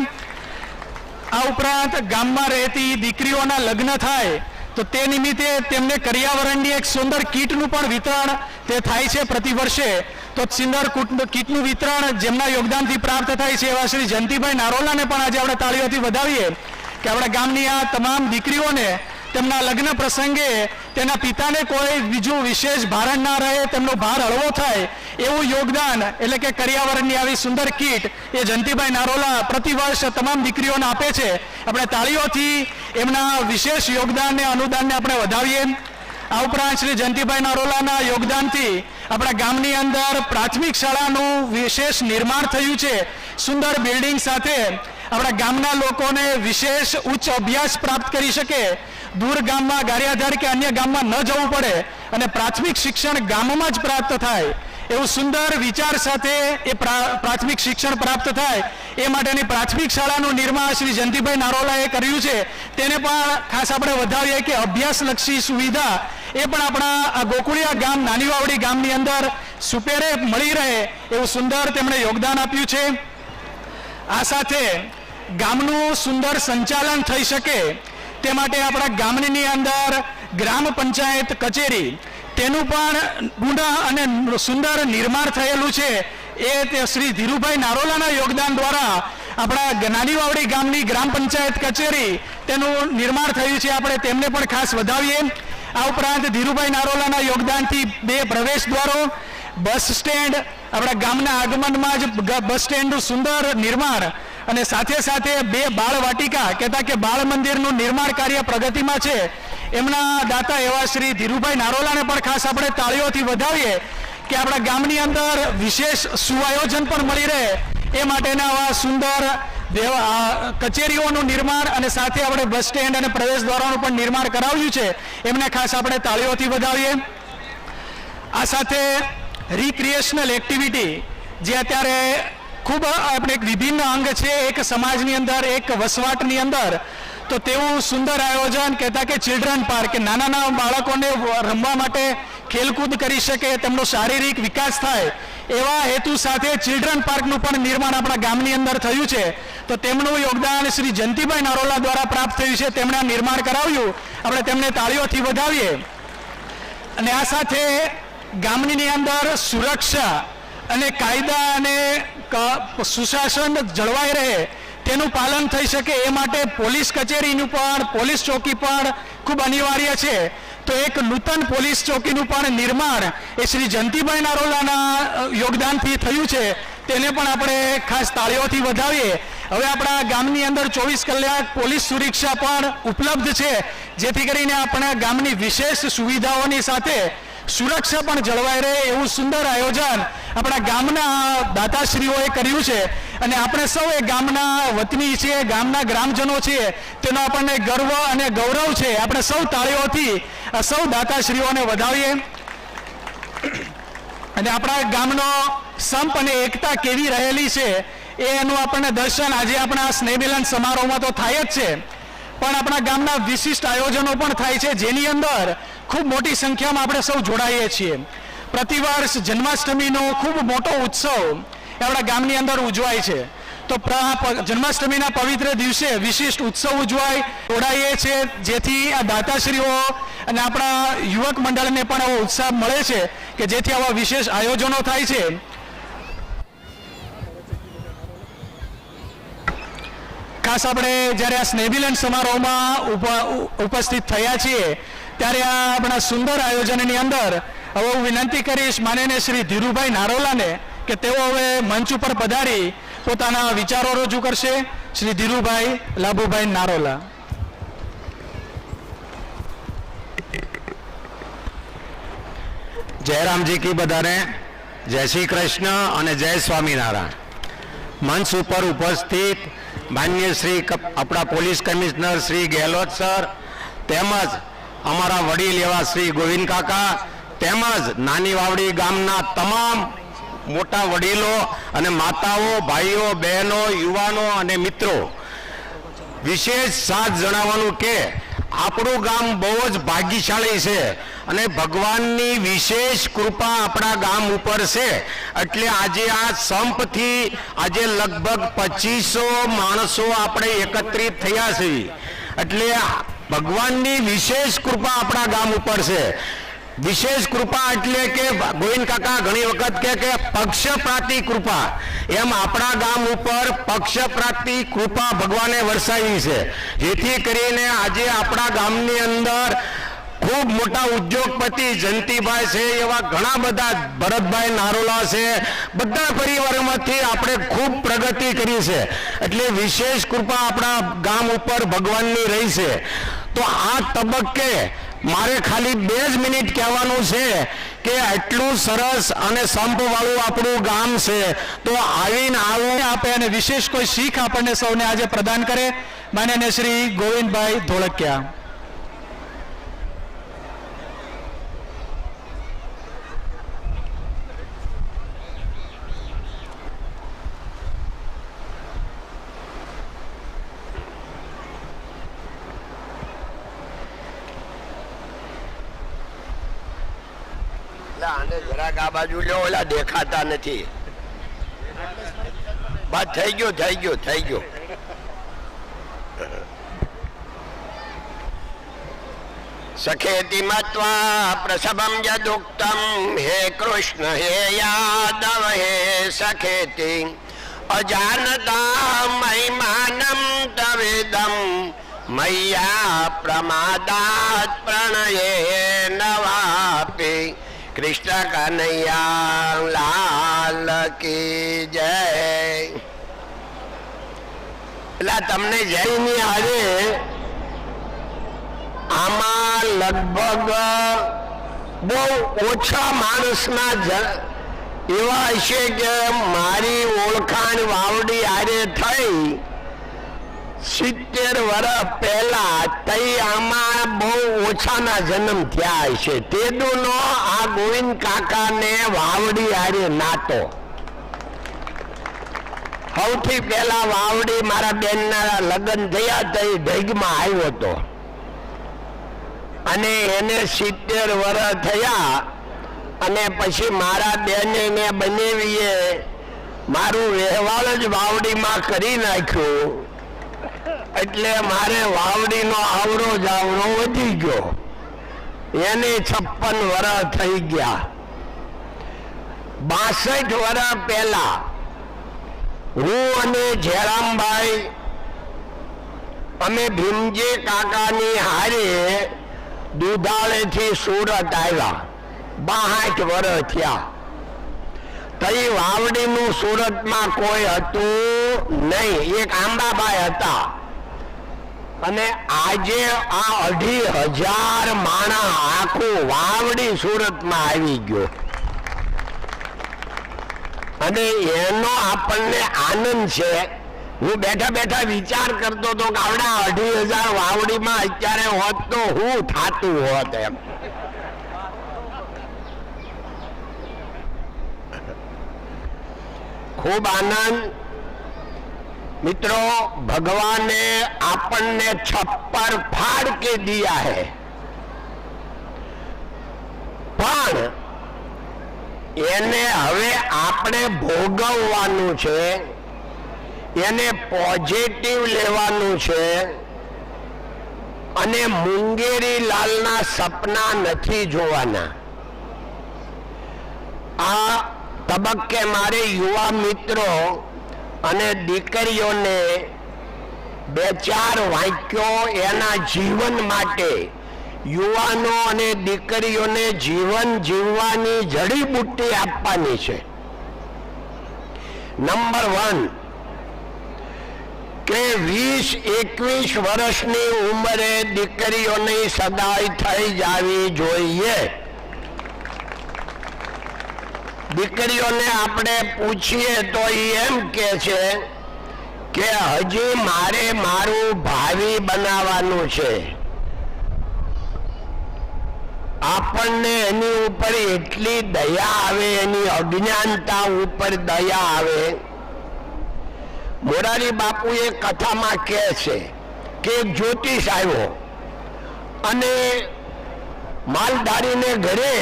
આ ઉપરાંત ગામમાં રહેતી દીકરીઓના લગ્ન થાય તો તે નિમિત્તે તેમને કરિયાવરણની એક સુંદર કીટનું પણ વિતરણ તે થાય છે પ્રતિ વર્ષે. તો સુંદર કીટનું વિતરણ જેમના યોગદાનથી પ્રાપ્ત થાય છે એવા શ્રી જયંતિભાઈ નારોલાને પણ આજે આપણે તાળીઓથી વધાવીએ કે આપણા ગામની આ તમામ દીકરીઓને તેમના લગ્ન પ્રસંગે તેના પિતાને કોઈ બીજું વિશેષ ભારણ ના રહે, તેમનો ભાર હળવો થાય એવું યોગદાન, એટલે કે કરિયાવરણની આવી સુંદર કીટ એ જયંતિભાઈ નારોલા પ્રતિવર્ષ તમામ દીકરીઓને આપે છે. આપણે તાળીઓથી એમના વિશેષ યોગદાનને, અનુદાનને આપણે વધાવીએ. આ ઉપરાંત શ્રી જયંતિભાઈ નારોલાના યોગદાનથી આપણા ગામની અંદર પ્રાથમિક શાળાનું વિશેષ નિર્માણ થયું છે. સુંદર બિલ્ડિંગ સાથે આપણા ગામના લોકોને વિશેષ ઉચ્ચ અભ્યાસ પ્રાપ્ત કરી શકે, દૂર ગામમાં, ગારિયાધાર કે અન્ય ગામમાં ન જવું પડે અને પ્રાથમિક શિક્ષણ ગામમાં જ પ્રાપ્ત થાય એવું સુંદર વિચાર સાથે એ પ્રાથમિક શિક્ષણ પ્રાપ્ત થાય એ માટેની પ્રાથમિક શાળાનું નિર્માણ શ્રી જયંતિભાઈ નારોલાએ કર્યું છે. તેને પણ ખાસ આપણે વધાવીએ કે અભ્યાસલક્ષી સુવિધા એ પણ આપણા આ ગોકુળિયા ગામ, નાની વાવડી ગામની અંદર સુપેરે મળી રહે એવું સુંદર તેમણે યોગદાન આપ્યું છે. આ સાથે ગામનું સુંદર સંચાલન થઈ શકે તે માટે આપણા ગામની અંદર ગ્રામ પંચાયત કચેરી, તેનું પણ ગુના અને સુંદર નિર્માણ થયેલું છે. એ તે શ્રી ધીરુભાઈ નારોલાના યોગદાન દ્વારા આપણા નાની વાવડી ગામની ગ્રામ પંચાયત કચેરી તેનું નિર્માણ થયું છે. આપણે તેમને પણ ખાસ વધાવીએ. આ ઉપરાંત ધીરુભાઈ નારોલાના યોગદાનથી 2 પ્રવેશ દ્વારો, બસ સ્ટેન્ડ, આપણા ગામના આગમનમાં જ બસ સ્ટેન્ડનું સુંદર નિર્માણ અને સાથે સાથે 2 બાળ વાટિકા, કહેતા કે બાળ મંદિરનું નિર્માણ કાર્ય પ્રગતિમાં છે. એમના દાતા એવા શ્રી ધીરુભાઈ નારોલાને પણ ખાસ આપણે તાળીઓથી વધાવીએ કે આપણા ગામની અંદર વિશેષ સુઆયોજન પણ મળી રહે એ માટેના આવા સુંદર કચેરીઓનું નિર્માણ અને સાથે આપણે બસ સ્ટેન્ડ અને પ્રવેશ દ્વારોનું પણ નિર્માણ કરાવ્યું છે. એમને ખાસ આપણે તાળીઓથી વધાવીએ. આ સાથે રિક્રિએશનલ એક્ટિવિટી જે અત્યારે ખૂબ આપણે એક વિભિન્ન અંગ છે એક સમાજની અંદર, એક વસવાટની અંદર, તો તેવું સુંદર આયોજન, કહેતા કે ચિલ્ડ્રન પાર્ક, કે નાના બાળકોને રમવા માટે ખેલકૂદ કરી શકે, તેમનો શારીરિક વિકાસ થાય એવા હેતુ સાથે ચિલ્ડ્રન પાર્કનું પણ નિર્માણ આપણા ગામની અંદર થયું છે. તો તેમનું યોગદાન શ્રી જયંતિભાઈ નારોલા દ્વારા પ્રાપ્ત થયું છે. તેમણે નિર્માણ કરાવ્યું, આપણે તેમને તાળીઓથી વધાવીએ. અને આ સાથે ગામની અંદર સુરક્ષા અને કાયદા અને સુશાસન જળવાઈ રહે તેનું પાલન થઈ શકે એ માટે પોલીસ કચેરીનું પણ, પોલીસ ચોકી પણ ખૂબ અનિવાર્ય છે. તો એક નૂતન પોલીસ ચોકીનું પણ નિર્માણ એ શ્રી જયંતિભાઈ નારોલાના યોગદાનથી થયું છે. તેને પણ આપણે ખાસ તાળીઓથી વધાવીએ. હવે આપણા ગામની અંદર 24 કલાક પોલીસ સુરક્ષા પણ ઉપલબ્ધ છે, જેથી કરીને આપણા ગામની વિશેષ સુવિધાઓની સાથે સુરક્ષા પણ જળવાઈ રહે એવું સુંદર આયોજન આપણા ગામના દાતાશ્રીઓએ કર્યું છે. અને આપણે સૌ એ ગામના વતની છીએ, ગામના ગ્રામજનો છીએ, તેનો આપણને ગર્વ અને ગૌરવ છે. આપણે સૌ તાળીઓથી સૌ દાતાશ્રીઓને વધાવીએ. અને આપણા ગામનો સંપ અને એકતા કેવી રહેલી છે એનું આપણને દર્શન આજે આપણા સ્નેહ મિલન સમારોહમાં તો થાય જ છે, પણ આપણા ગામના વિશિષ્ટ આયોજનો પણ થાય છે, જેની અંદર ખૂબ મોટી સંખ્યામાં આપણે સૌ જોડાઈએ છીએ. પ્રતિવર્ષ જન્માષ્ટમીનો ખૂબ મોટો ઉત્સવ આપણા ગામની અંદર ઉજવાય છે. તો જન્માષ્ટમીના પવિત્ર દિવસે વિશિષ્ટ ઉત્સવ ઉજવાય, જોડાઈએ છીએ, જેથી આ દાતાશ્રીઓ અને આપણા યુવક મંડળને પણ આવો ઉત્સાહ મળે છે કે જેથી આવા વિશેષ આયોજનો થાય છે. ખાસ આપણે જ્યારે આ સ્નેહમિલન સમારોહમાં ઉપસ્થિત થયા છીએ ત્યારે આ આપણા સુંદર આયોજનની અંદર હવે હું વિનંતી કરીશ માનનીય શ્રી ધીરુભાઈ નારોલાને કે તેઓ હવે મંચ ઉપર પધારી પોતાના વિચારો રજૂ કરશે. શ્રી ધીરુભાઈ લાભુભાઈ નારોલા. જયરામજી કી બધાને જય શ્રી કૃષ્ણ અને જય સ્વામિનારાયણ. મંચ ઉપર ઉપસ્થિત માન્ય શ્રી આપણા police commissioner Shri Gehlot sir, તેમજ અમારા વડીલ એવા શ્રી ગોવિંદ કાકા, તેમજ નાની વાવડી ગામના તમામ મોટા વડીલો અને માતાઓ, ભાઈઓ, બહેનો, યુવાનો અને મિત્રો, વિશેષ સાથ જણાવવાનું કે આપણું ગામ બહુ જ ભાગ્યશાળી છે અને ભગવાનની વિશેષ કૃપા આપણા ગામ ઉપર છે. એટલે આજે આ સંપથી આજે લગભગ 2500 માણસો આપણે એકત્રિત થયા છીએ. એટલે ભગવાનની વિશેષ કૃપા આપણા ગામ ઉપર છે. વિશેષ કૃપા એટલે કે ગોવિંદ કાકા ઘણી વખત કે પક્ષપ્રાતી કૃપા, એમ આપણા ગામ ઉપર પક્ષપ્રાતી કૃપા ભગવાને વરસાવી છે. જેથી કરીને આજે આપણા ગામની અંદર ખૂબ મોટા ઉદ્યોગપતિ જયંતિભાઈ છે, એવા ઘણા બધા ભરતભાઈ નારોલા છે, બધા પરિવારોમાંથી આપણે ખૂબ પ્રગતિ કરી છે. એટલે વિશેષ કૃપા આપણા ગામ ઉપર ભગવાનની રહી છે. તો આ તબક્કે મારે ખાલી 2 જ મિનિટ કહેવાનું છે કે આટલું સરસ અને સંપવાળું આપણું ગામ છે. તો આવીને આપે અને વિશેષ કોઈ શીખ આપણને સૌને આજે પ્રદાન કરે માનનીય શ્રી ગોવિંદભાઈ ધોળકિયા. આને જરાક આ બાજુ લ્યો, ઓલા દેખાતા નથી. બસ થઈ ગયું. સખેતિ મત્વા પ્રસભમ યદુક્તમ હે કૃષ્ણ હે યાદવ હે સખેતિ અજાનતા મહિમાનમ તવેદમ મય્યા પ્રમાદાત પ્રણયે નવાપી. કૃષ્ણ કનૈયા લાલ કી જય. એટલે તમને જયની હારે આમાં લગભગ બહુ ઓછા માણસના એવા હશે કે મારી ઓળખાણ વાવડી હારે થઈ 70 વર્ષ પહેલા તઈ આમાં બહુ ઓછાના જન્મ થયા હશે. તેદુનો આ ગોવિંદ કાકાને વાવડી હારે નાતો. સૌથી પહેલા વાવડી મારા બેનના લગ્ન થયા તઈ ઢેગમાં આવ્યો હતો અને એને 70 વર્ષ થયા અને પછી મારા બેને ને બનેવીએ મારું વહેવાળ જ વાવડીમાં કરી નાખ્યું. એટલે મારે વાવડીનો આવરો જાવરો વધી ગયો. એને 56 વર્ષ થઈ ગયા. 62 વર્ષ પહેલા હું અને જયરામભાઈ અમે ભીમજી કાકાની હારે દુધાળેથી સુરત આવ્યા. 62 વર્ષ થયા. તઈ વાવડીનું સુરતમાં કોઈ હતું નહીં, એક આંબાભાઈ હતા. અને આજે આ 2,500 માણસ આખું વાવડી સુરતમાં આવી ગયો. અને એનો આપણને આનંદ છે. હું બેઠા બેઠા વિચાર કરતો હતો કે આવડા 2,500 વાવડીમાં અત્યારે હોત તો હું થાતું હોત એમ. खूब आनंद मित्रों, भगवान ने आपने छप्पर फाड़ के दिया है, पण एने हवे आपने भोगववानुं छे, एने पॉजिटिव लेवानुं छे अने मुंगेरी लालना सपना नथी जोवाना. आ तबक्के मारे युवा मित्रों अने दीकरीओने 2-4 वाक्यों एना जीवन माटे युवानो अने दीकरीओने जीवन जीववानी जड़ीबूटी आपवानी छे. नंबर 1 के 20-21 वर्षनी उमरे दीकरीओनी सगाई थई जावी जोईए. दीकरीओने आपणे पूछीए तो एम के छे के हजी मारे मारू भावी बनावानुं छे આપણને એની ઉપર એટલી દયા આવે, એની અજ્ઞાનતા ઉપર દયા આવે. મોરારી બાપુ એ કથામાં કહે છે કે એક જ્યોતિષ આવ્યો અને માલધારીને ઘરે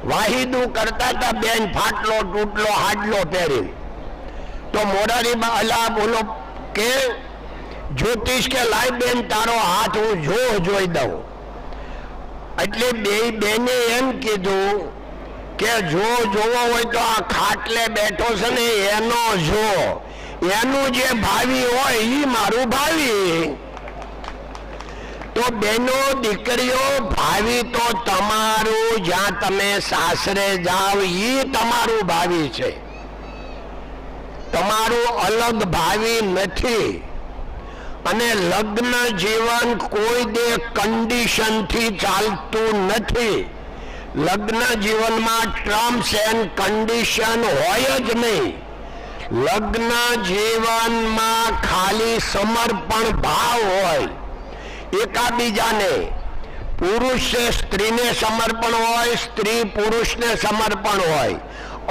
વાહિદું કરતા હતા, બેન ફાટલો તૂટલો હાડલો પહેરી. તો મોરારી અલા બોલો કે જ્યોતિષ કે લાય બેન તારો હાથ હું જોઈ દઉં. એટલે બેને એમ કીધું કે જોવો હોય તો આ ખાટલે બેઠો છે ને એનો જો, એનું જે ભાવિ હોય એ મારું ભાવિ. તો બેનો દીકરીઓ, ભાવિ તો તમારું, જ્યાં તમે સાસરે જાઓ એ તમારું ભાવિ છે, તમારું અલગ ભાવિ નથી. અને લગ્ન જીવન કોઈ દે કન્ડિશનથી ચાલતું નથી. લગ્ન જીવનમાં ટર્મ્સ એન્ડ કન્ડિશન હોય જ નહીં. લગ્ન જીવનમાં ખાલી સમર્પણ ભાવ હોય એકાબીજાને. પુરુષે સ્ત્રીને સમર્પણ હોય, સ્ત્રી પુરુષને સમર્પણ હોય.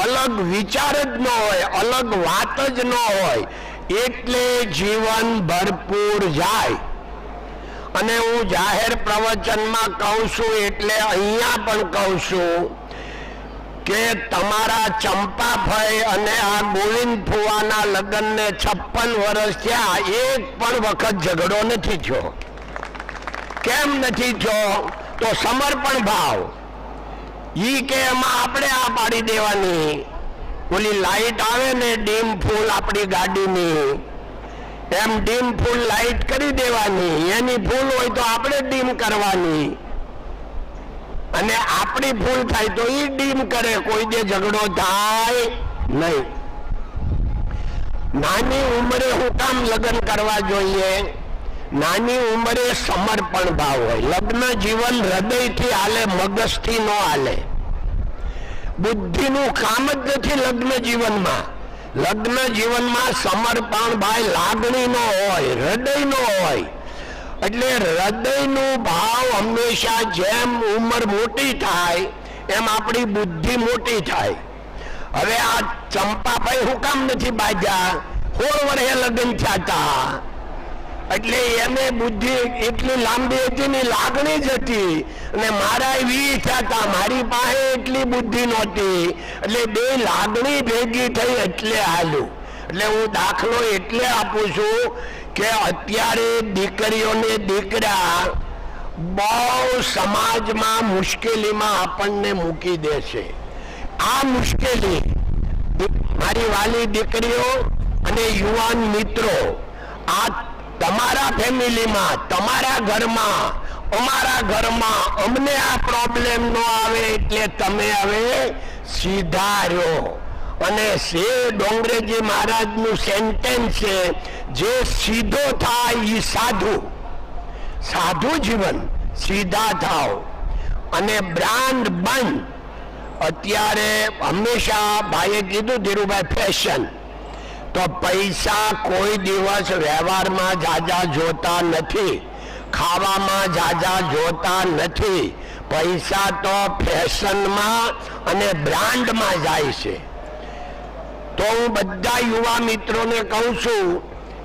અલગ વિચાર જ ન હોય, અલગ વાત જ ન હોય, એટલે જીવન ભરપૂર જાય. અને હું જાહેર પ્રવચનમાં કહું છું, એટલે અહીંયા પણ કહું છું કે તમારા ચંપાભાઈ અને આ ગોવિંદ ફુવાના લગ્નને 56 વર્ષ થયા, એક પણ વખત ઝઘડો નથી થયો. કેમ નથી થયો? તો સમર્પણ ભાવ. ઈ કે એમાં આપણે આ પાડી દેવાની, ઓલી લાઈટ આવે ને ડીમ ફૂલ આપણી ગાડીની, એમ ડીમ ફૂલ લાઈટ કરી દેવાની. એની ફૂલ હોય તો આપણે ડીમ કરવાની, અને આપણી ફૂલ થાય તો એ ડીમ કરે. કોઈ દે ઝઘડો થાય નહીં. નાની ઉંમરે હું કામ લગ્ન કરવા જોઈએ? નાની ઉંમરે સમર્પણ ભાવ હોય. લગ્ન જીવન હૃદયથી હાલે, મગજથી ન હાલે. બુદ્ધિનું કામ જ નથી લગ્ન જીવનમાં. લગ્ન જીવનમાં સમર્પણ ભાઈ લાગણી નો હોય, હૃદય નો હોય. એટલે હૃદયનો ભાવ હંમેશા જેમ ઉંમર મોટી થાય એમ આપણી બુદ્ધિ મોટી થાય. હવે આ ચંપાભાઈ હું કામ નથી બાજ્યા? 16 વર્ષે લગ્ન થયા હતા, એટલે એને બુદ્ધિ એટલી લાંબી હતી ને લાગણી જ હતી. અને મારા 20 થયા હતા, મારી પાસે એટલી બુદ્ધિ નહોતી. એટલે બે લાગણી ભેગી થઈ એટલે હાલું. એટલે હું દાખલો એટલે આપું છું કે અત્યારે દીકરીઓને દીકરા બહુ સમાજમાં મુશ્કેલીમાં આપણને મૂકી દે છે. આ મુશ્કેલી મારી વાલી દીકરીઓ અને યુવાન મિત્રો, આ તમારા ફેમિલીમાં, તમારા ઘરમાં, અમારા ઘરમાં અમને આ પ્રોબ્લેમ ન આવે એટલે તમે હવે સીધા રહ્યો. અને સે ડોંગરેજી મહારાજનું સેન્ટેન્સ છે, જે સીધો થાય એ સાધુ. સાધુ જીવન, સીધા થાવ. અને બ્રાન્ડ બંધ. અત્યારે હંમેશા ભાઈએ કીધું ધીરુભાઈ ફેશન, તો પૈસા કોઈ દિવસ વ્યવહારમાં જાજા જોતા નથી, ખાવામાં જાજા જોતા નથી. પૈસા તો ફેશનમાં અને બ્રાન્ડમાં જાય છે. તો હું બધા યુવા મિત્રોને કહું છું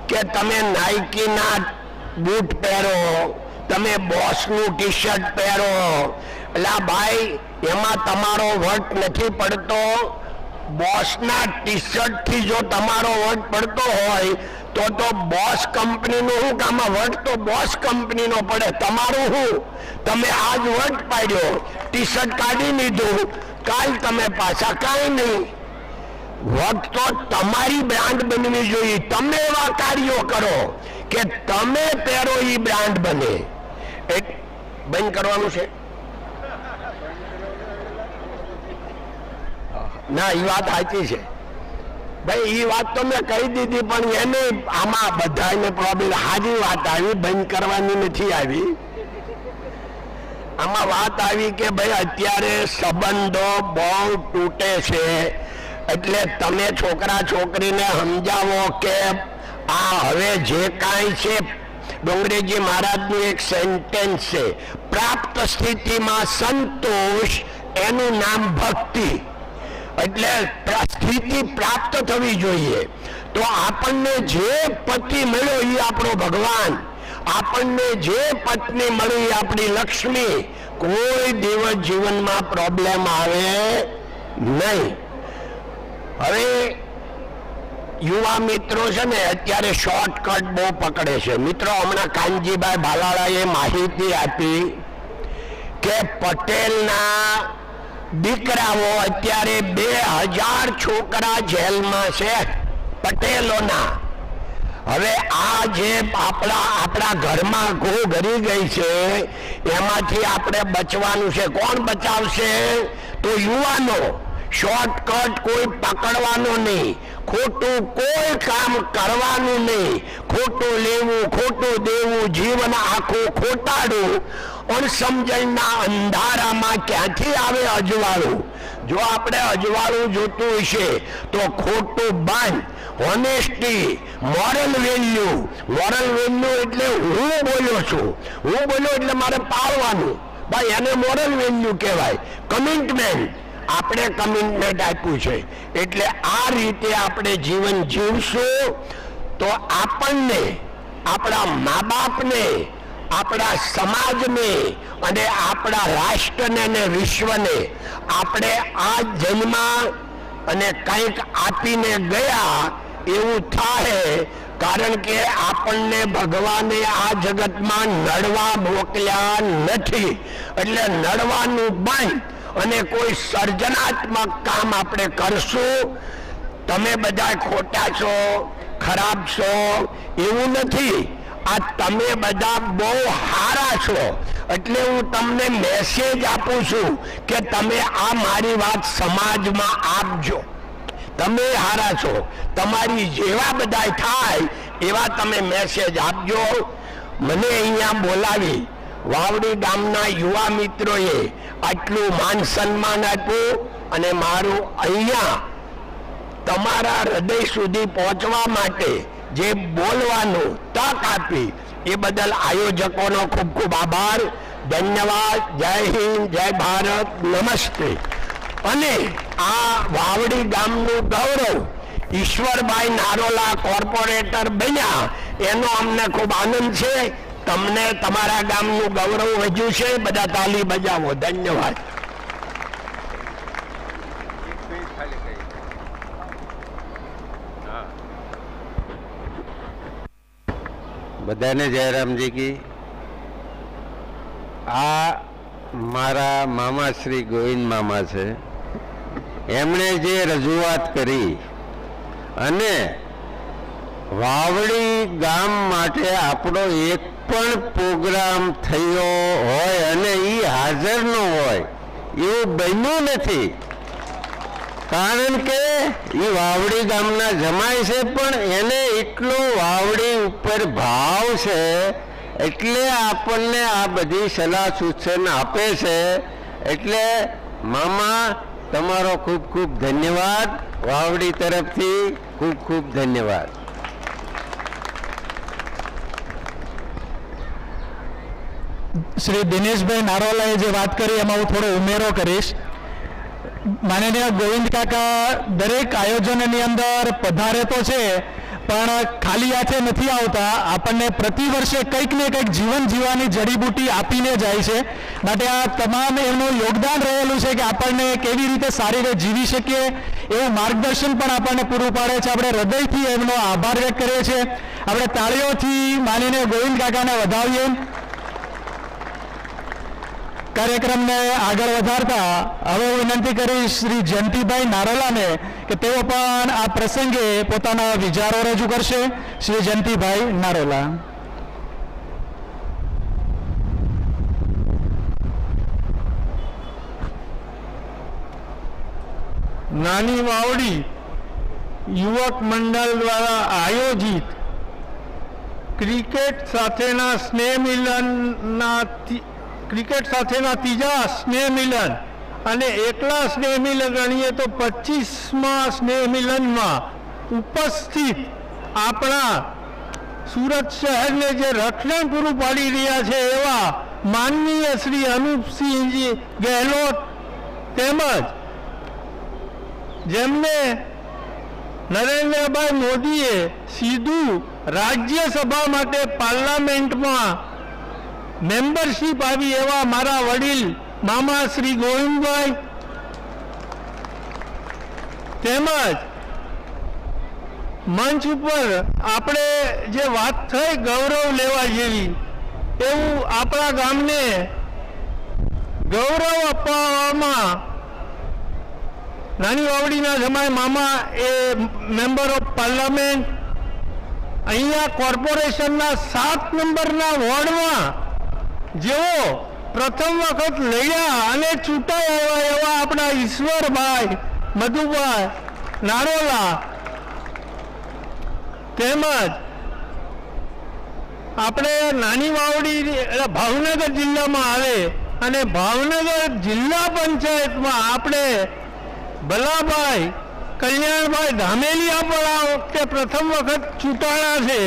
કે તમે નાઇકીના બૂટ પહેરો, તમે બોસનું ટી શર્ટ પહેરો. એટલે ભાઈ એમાં તમારો વટ નથી પડતો. બોસના ટી શર્ટથી જો તમારો વટ પડતો હોય તો બોસ કંપનીનું શું કામ? વટ તો બોસ કંપનીનો પડે. તમારું શું? તમે આજ વટ પાડ્યો, ટી શર્ટ કાઢી લીધું, કાલ તમે પાછા કાંઈ નહીં. વટ તો તમારી બ્રાન્ડ બનવી જોઈએ. તમે એવા કાર્યો કરો કે તમે પહેરો એ બ્રાન્ડ બને. બંધ કરવાનું છે ના? એ વાત સાચી છે ભાઈ, એ વાત તો મેં કહી દીધી, પણ એને આમાં બધાને પ્રોબ્લેમ. હાજી વાત આવી, બંધ કરવાની નથી આવી. આમાં વાત આવી કે ભાઈ અત્યારે સંબંધો બહુ તૂટે છે. એટલે તમે છોકરા છોકરીને સમજાવો કે આ હવે જે કાંઈ છે, ડોંગરેજી મહારાજનું એક સેન્ટેન્સ છે, પ્રાપ્ત સ્થિતિમાં સંતોષ, એનું નામ ભક્તિ. એટલે સ્થિતિ પ્રાપ્ત થવી જોઈએ. તો આપણને જે પતિ મળ્યો એ આપણો ભગવાન, આપણને જે પત્ની મળી એ આપણી લક્ષ્મી. કોઈ દિવસ જીવનમાં પ્રોબ્લેમ આવે નહીં. હવે યુવા મિત્રો છે ને અત્યારે શોર્ટકટ બહુ પકડે છે. મિત્રો, હમણાં કાનજીભાઈ ભાલાળાએ માહિતી આપી કે પટેલના દીકરાઓ અત્યારે 2000 છોકરા જેલમાં છે, પટેલોના. હવે આ જે આપણા ઘરમાં ઘો ઘરી ગઈ છે એમાંથી આપણે બચવાનું છે. કોણ બચાવશે? તો યુવાનો. શોર્ટકટ કોઈ પકડવાનો નહીં, ખોટું કોઈ કામ કરવાનું નહીં, ખોટું લેવું, ખોટું દેવું, જીવન આખું ખોટાડું. અણસમજણના અંધારામાં ક્યાંથી આવે અજવાળું? જો આપણે અજવાળું જોતું હશે તો ખોટું બંધ. Honesty, moral value. Moral value એટલે હું બોલ્યો છું, હું બોલ્યો એટલે મારે પાળવાનું, ભાઈ એને મોરલ વેલ્યુ કહેવાય. કમિટમેન્ટ, આપણે કમિટમેન્ટ આપ્યું છે. એટલે આ રીતે આપણે જીવન જીવશું તો આપણને, આપણા મા બાપને, આપણા સમાજને અને આપણા રાષ્ટ્રને અને વિશ્વને આપણે આ જન્મ અને કંઈક આપીને ગયા એવું થાય. કારણ કે આપણને ભગવાને આ જગતમાં નડવા મોકલ્યા નથી. એટલે નડવાનું બંધ અને કોઈ સર્જનાત્મક કામ આપણે કરશું. તમે બધા ખોટા છો, ખરાબ છો એવું નથી. આ તમે બધા બહુ સારા છો. એટલે હું તમને મેસેજ આપું છું કે તમે આ મારી વાત સમાજમાં આપજો. તમે સારા છો, તમારી જેવા બધા થાય એવા તમે મેસેજ આપજો. મને અહીંયા બોલાવી વાવડી ગામના યુવા મિત્રોએ આટલું માન સન્માન આપ્યું અને મારું અહીંયા તમારા હૃદય સુધી પહોંચવા માટે જે બોલવાનું તક આપી એ બદલ આયોજકોનો ખૂબ ખૂબ આભાર, ધન્યવાદ. જય હિન્દ, જય ભારત, નમસ્તે. અને આ વાવડી ગામનું ગૌરવ ઈશ્વરભાઈ નારોલા કોર્પોરેટર બન્યા એનો અમને ખૂબ આનંદ છે. તમને તમારા ગામનું ગૌરવ વધ્યું છે. બધા તાલી બજાવો. ધન્યવાદ. બધાને જયરામજી કી. આ મારા મામા શ્રી ગોવિંદ મામા છે. એમણે જે રજૂઆત કરી અને વાવડી ગામ માટે આપણો એક પણ પ્રોગ્રામ થયો હોય અને એ હાજર ન હોય એવું બન્યું નથી. કારણ કે એ વાવડી ગામના જમાય છે પણ એને એટલો વાવડી ઉપર ભાવ છે એટલે આપણને આ બધી સલાહ સૂચન આપે છે. એટલે મામા તમારો ખૂબ ખૂબ ધન્યવાદ. વાવડી તરફથી ખૂબ ખૂબ ધન્યવાદ. શ્રી દિનેશભાઈ નારોલાએ જે વાત કરી એમાં હું થોડો ઉમેરો કરીશ. માનનીય ગોવિંદ કાકા દરેક આયોજનની અંદર પધારે તો છે પણ ખાલી હાથે નથી આવતા. આપણને પ્રતિ વર્ષે કંઈક ને કંઈક જીવન જીવવાની જડીબુટી આપીને જાય છે. માટે આ તમામ એમનું યોગદાન રહેલું છે કે આપણને કેવી રીતે સારી રીતે જીવી શકીએ એવું માર્ગદર્શન પણ આપણને પૂરું પાડે છે. આપણે હૃદયથી એમનો આભાર વ્યક્ત કરીએ છીએ. આપણે તાળીઓથી માનીને ગોવિંદ કાકાને વધાવીએ. કાર્યક્રમને આગળ વધારતા હવે હું વિનંતી કરીશ શ્રી જયંતિભાઈ નારોલાને કે તેઓ પણ આ પ્રસંગે પોતાના વિચારો રજૂ કરશે. શ્રી જયંતિભાઈ નારોલા. નાની વાવડી યુવક મંડળ દ્વારા આયોજિત ક્રિકેટ સાથેના સ્નેહ મિલનના ક્રિકેટ સાથેના ત્રીજા સ્નેહ મિલન અને એકલા સ્નેહ મિલન ગણીએ તો 25મા સ્નેહ મિલનમાં ઉપસ્થિત આપણા સુરત શહેરને જે રક્ષણ પૂરું પાડી રહ્યા છે એવા માનનીય શ્રી અનુપસિંહજી ગેહલોત તેમજ જેમને નરેન્દ્રભાઈ મોદીએ સીધું રાજ્યસભા માટે પાર્લામેન્ટમાં મેમ્બરશીપ આવી એવા મારા વડીલ મામા શ્રી ગોવિંદભાઈ તેમજ મંચ ઉપર આપણે જે વાત થઈ ગૌરવ લેવા જેવી એવું આપણા ગામને ગૌરવ અપાવવામાં નાની વાવડીના જમાઈ મામા એ મેમ્બર ઓફ પાર્લામેન્ટ અહીંયા કોર્પોરેશનના 7 નંબરના વોર્ડમાં જેઓ પ્રથમ વખત લડ્યા અને ચૂંટાઈ આવ્યા એવા આપણા ઈશ્વરભાઈ મધુભાઈ નારોલા તેમજ આપણે નાની વાવડી ભાવનગર જિલ્લામાં આવે અને ભાવનગર જિલ્લા પંચાયતમાં આપણે ભલાભાઈ કલ્યાણભાઈ ધામેલિયા પણ આ વખતે પ્રથમ વખત ચૂંટાણા છે.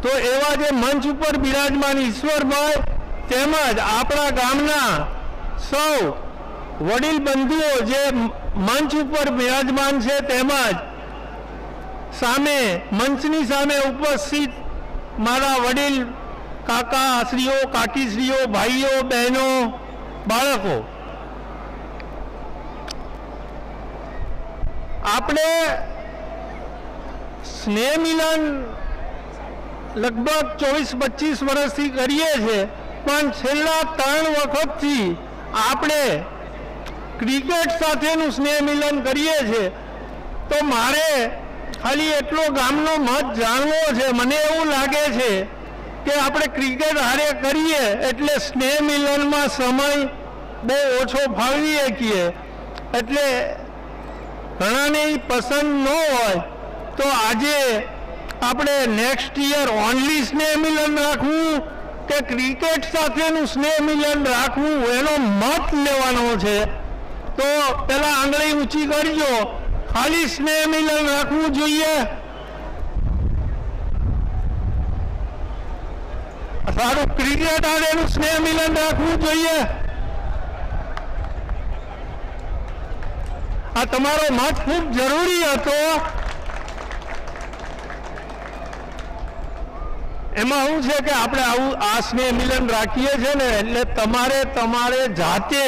તો એવા જે મંચ ઉપર બિરાજમાન ઈશ્વરભાઈ તેમજ આપણા ગામના સૌ વડીલ બંધુઓ જે મંચ ઉપર બિરાજમાન છે તેમજ સામે મંચની સામે ઉપસ્થિત મારા વડીલ કાકાશ્રીઓ કાકીશ્રીઓ ભાઈઓ બહેનો બાળકો આપણે સ્નેહ મિલન લગભગ 24-25 વર્ષથી કરીએ છીએ પણ છેલ્લા 3 વખતથી આપણે ક્રિકેટ સાથેનું સ્નેહ મિલન કરીએ છીએ. તો મારે ખાલી એટલો ગામનો મત જાણવો છે. મને એવું લાગે છે કે આપણે ક્રિકેટ હારે કરીએ એટલે સ્નેહ મિલનમાં સમય બહુ ઓછો ફાળવી શકીએ. એટલે ઘણાને પસંદ ન હોય તો આજે આપણે નેક્સ્ટ યર ઓનલી સ્નેહ મિલન રાખવું કે ક્રિકેટ સાથેનું સ્નેહ મિલન રાખવું એનો મત લેવાનો છે. તો પહેલા આંગળી ઊંચી કરજો. ખાલી સ્નેહ મિલન રાખવું જોઈએ? સારું, ક્રિકેટ આડેનું સ્નેહ મિલન રાખવું જોઈએ? આ તમારો મત ખૂબ જરૂરી હતો. એમાં શું છે કે આપણે આવું આ સ્નેહ મિલન રાખીએ છીએ ને એટલે તમારે જાતે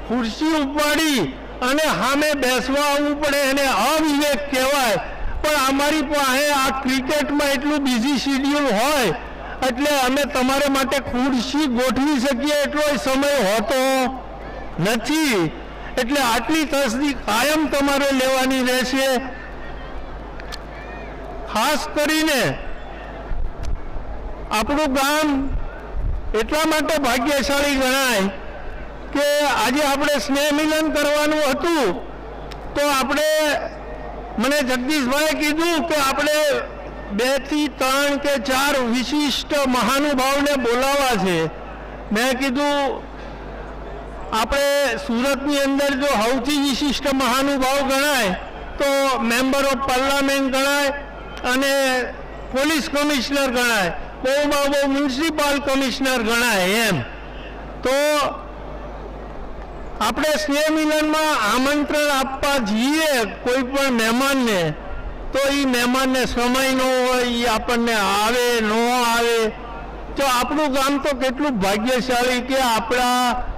ખુરશી ઉપાડી અને સામે બેસવા આવવું પડે. એને અવિવેક કહેવાય. પણ અમારી પાસે આ ક્રિકેટમાં એટલું બિઝી શેડ્યુલ હોય એટલે અમે તમારા માટે ખુરશી ગોઠવી શકીએ એટલો સમય હોતો નથી. એટલે આટલી તસદી કાયમ તમારે લેવાની રહેશે. ખાસ કરીને આપણું ગામ એટલા માટે ભાગ્યશાળી ગણાય કે આજે આપણે સ્નેહ મિલન કરવાનું હતું તો આપણે મને જગદીશભાઈએ કીધું કે આપણે 2 થી 3 કે 4 વિશિષ્ટ મહાનુભાવને બોલાવવા છે. મેં કીધું આપણે સુરતની અંદર જો સૌથી વિશિષ્ટ મહાનુભાવ ગણાય તો મેમ્બર ઓફ પાર્લામેન્ટ ગણાય અને પોલીસ કમિશનર ગણાય, બહુમાં બહુ મ્યુનિસિપલ કમિશનર ગણાય. એમ તો આપણે સ્નેહ મિલનમાં આમંત્રણ આપવા જઈએ કોઈ પણ મહેમાનને તો એ મહેમાનને સમય ન હોય, એ આપણને આવે ન આવે. તો આપણું ગામ તો કેટલું ભાગ્યશાળી કે આપણા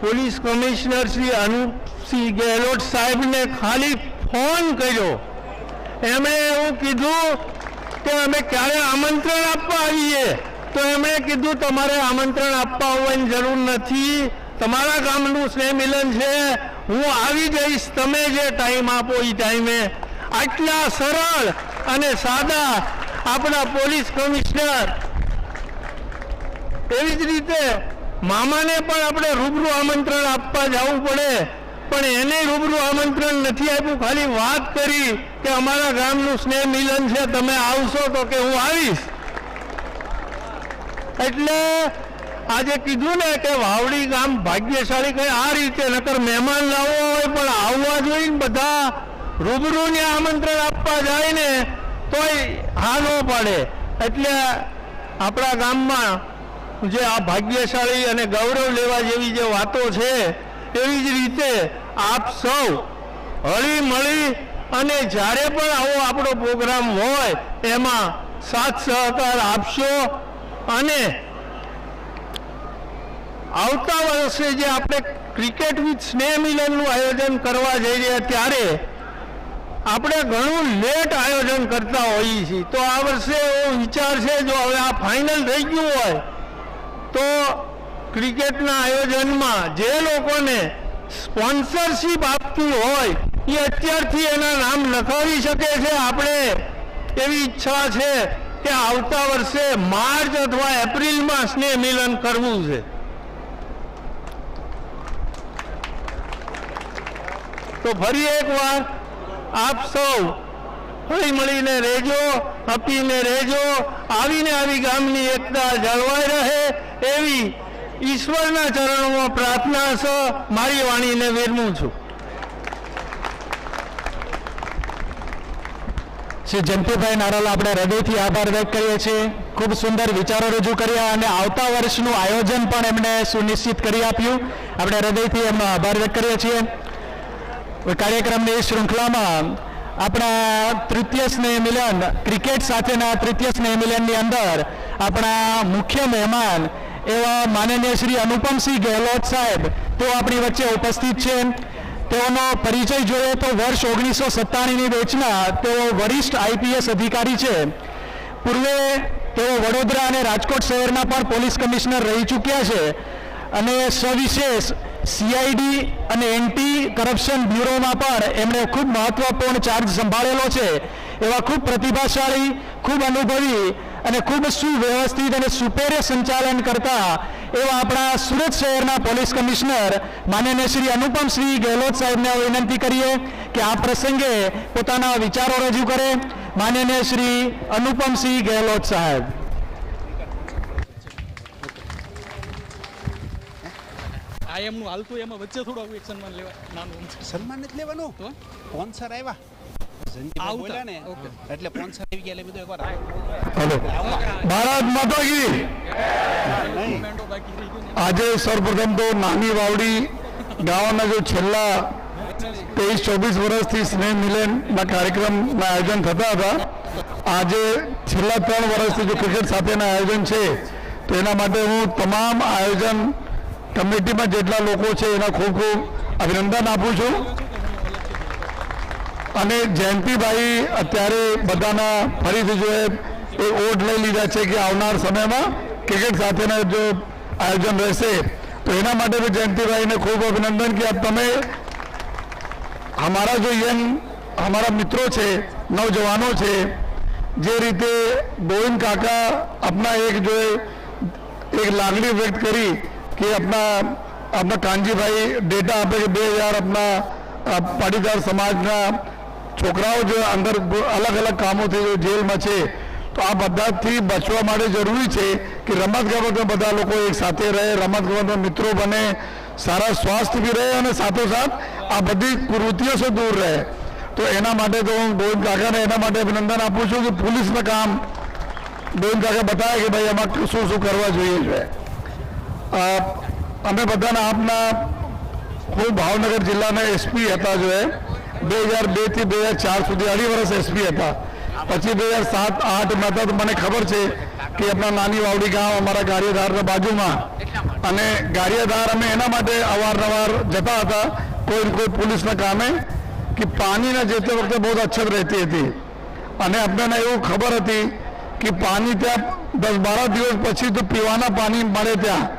પોલીસ કમિશનર શ્રી અનુપસિંહ ગેહલોત સાહેબને ખાલી ફોન કર્યો. એમણે એવું કીધું કે અમે ક્યારે આમંત્રણ આપવા આવીએ તો એમણે કીધું તમારે આમંત્રણ આપવા આવવાની જરૂર નથી. તમારા ગામનું સ્નેહ મિલન છે, હું આવી જઈશ, તમે જે ટાઈમ આપો એ ટાઈમે. આટલા સરળ અને સાદા આપણા પોલીસ કમિશનર. એવી જ રીતે મામાને પણ આપણે રૂબરૂ આમંત્રણ આપવા જવું પડે પણ એને રૂબરૂ આમંત્રણ નથી આપ્યું. ખાલી વાત કરી કે અમારા ગામનું સ્નેહ મિલન છે, તમે આવશો તો કે હું આવીશ. એટલે આજે કીધું ને કે વાવડી ગામ ભાગ્યશાળી કઈ આ રીતે, નકર મહેમાન લાવવો હોય પણ આવવા જોઈએ ને બધા રૂબરૂને આમંત્રણ આપવા જાય ને તોય હા ન પાડે. એટલે આપણા ગામમાં જે આ ભાગ્યશાળી અને ગૌરવ લેવા જેવી જે વાતો છે એવી જ રીતે આપ સૌ હળી મળી અને જ્યારે પણ આવો આપણો પ્રોગ્રામ હોય એમાં સાથ સહકાર આપશો અને આવતા વર્ષે જે આપણે ક્રિકેટ વિથ સ્નેહ મિલનનું આયોજન કરવા જઈ રહ્યા ત્યારે આપણે ઘણું લેટ આયોજન કરતા હોઈએ છીએ, તો આ વર્ષે એવો વિચાર છે જો હવે આ ફાઇનલ થઈ ગયું હોય તો ક્રિકેટના આયોજનમાં જે લોકોને સ્પોન્સરશિપ આપતું હોય એ અત્યારથી એના નામ લખાવી શકે છે. આપણે એવી ઈચ્છા છે કે આવતા વર્ષે માર્ચ અથવા એપ્રિલમાં સ્નેહ મિલન કરવું છે. તો ફરી એકવાર આપ સૌ હળી મળીને રહેજો, આપીને રહેજો, આવીને આવી ગામની એકતા જળવાઈ રહે એવી ઈશ્વરના ચરણોમાં પ્રાર્થના છે. મારી વાણીને વિરમું છું. શ્રી જયંતિભાઈ નારોલા આપણે હૃદયથી આભાર વ્યક્ત કરીએ છીએ. ખૂબ સુંદર વિચારો રજૂ કર્યા અને આવતા વર્ષનું આયોજન પણ એમણે સુનિશ્ચિત કરી આપ્યું. આપણે હૃદયથી એમનો આભાર વ્યક્ત કરીએ છીએ. કાર્યક્રમની શૃંખલામાં આપણા તૃતીય સ્નેહ મિલન ક્રિકેટ સાથેના તૃતીય સ્નેહ મિલનની અંદર આપણા મુખ્ય મહેમાન એવા માનનીય શ્રી અનુપમસિંહ ગેહલોત સાહેબ તેઓ આપણી વચ્ચે ઉપસ્થિત છે. તેઓનો પરિચય જોઈએ તો વર્ષ 1997ની બેચના તેઓ વરિષ્ઠ આઈપીએસ અધિકારી છે. પૂર્વે તેઓ વડોદરા અને રાજકોટ શહેરના પણ પોલીસ કમિશનર રહી ચૂક્યા છે અને સવિશેષ સીઆઈડી અને એન્ટી કરપ્શન બ્યુરોમાં પણ એમણે ખૂબ મહત્વપૂર્ણ ચાર્જ સંભાળેલો છે. એવા ખૂબ પ્રતિભાશાળી, ખૂબ અનુભવી અને ખૂબ સુવ્યવસ્થિત અને સુપેરે સંચાલન કરતા એવા આપણા સુરત શહેરના પોલીસ કમિશનર માનનીય શ્રી અનુપમસિંહ ગેહલોત સાહેબને વિનંતી કરીએ કે આ પ્રસંગે પોતાના વિચારો રજૂ કરે. માનનીય શ્રી અનુપમસિંહ ગેહલોત સાહેબ. આ એમનું હાલતું એમાં વચ્ચે થોડું એક સન્માન લેવા નાનું સન્માન નથી લેવાનું તો સ્પોન્સર આવ્યા જયંતિભાઈ બોલ્યા ને એટલે સ્પોન્સર આવી ગયા એટલે બધું એકવાર ભારત માતા કી. આજે સર્વપ્રથમ તો નાની વાવડી ગાવાના જો છેલ્લા 23-24 વર્ષથી સ્નેહ મિલનના કાર્યક્રમના આયોજન થતા હતા, આજે છેલ્લા 3 વર્ષથી જો ક્રિકેટ સાથેના આયોજન છે તો એના માટે હું તમામ આયોજન કમિટીમાં જેટલા લોકો છે એના ખૂબ ખૂબ અભિનંદન આપું છું. અને જયંતિભાઈ અત્યારે બધાના ફરીથી જો એક ઓટ લઈ લીધા છે કે આવનાર સમયમાં ક્રિકેટ સાથેના જો આયોજન રહેશે તો એના માટે भी જયંતિભાઈને ખૂબ અભિનંદન કે તમે हमारा जो यंग हमारा मित्रों છે, नौजवानों છે, જે રીતે ગોવિંદ કાકા अपना एक जो एक લાગણી વ્યક્ત કરી कि अपना कांजीभाई डेटा आपे कि 2000 अपना पाटीदार समाजना छोकराओ जो अंदर अलग अलग कामों थे जो जेल में है, तो आ बधाथी बचवा माटे जरूरी है कि रमत गमत में बधा लोग एक साथे रहे, रमत गमत में मित्रों बने, सारा स्वास्थ्य भी रहे और साथों साथ आ बधी कुरीतियों से दूर रहे. तो एना माटे तो हूँ गोविंद काका ने एना माटे अभिनंदन आपू छूँ कि पुलिस में काम गोविंद काका बताया कि भाई आम शू शू करवा જોઈએ છે. અમે બધાના આપના હું ભાવનગર જિલ્લાના એસપી હતા જો 2002 થી 2004 સુધી 2.5 વર્ષ એસપી હતા. પછી 2007-8 માં હતા તો મને ખબર છે કે આપણા નાની વાવડી ગામ અમારા ગારિયાધારના બાજુમાં અને ગારિયાધાર અમે એના માટે અવારનવાર જતા હતા કોઈ પોલીસના કામે કે પાણીના જે તે વખતે બહુ અછત રહેતી હતી અને આપણને એવું ખબર હતી કે પાણી ત્યાં 10-12 દિવસ પછી તો પીવાના પાણી મળે ત્યાં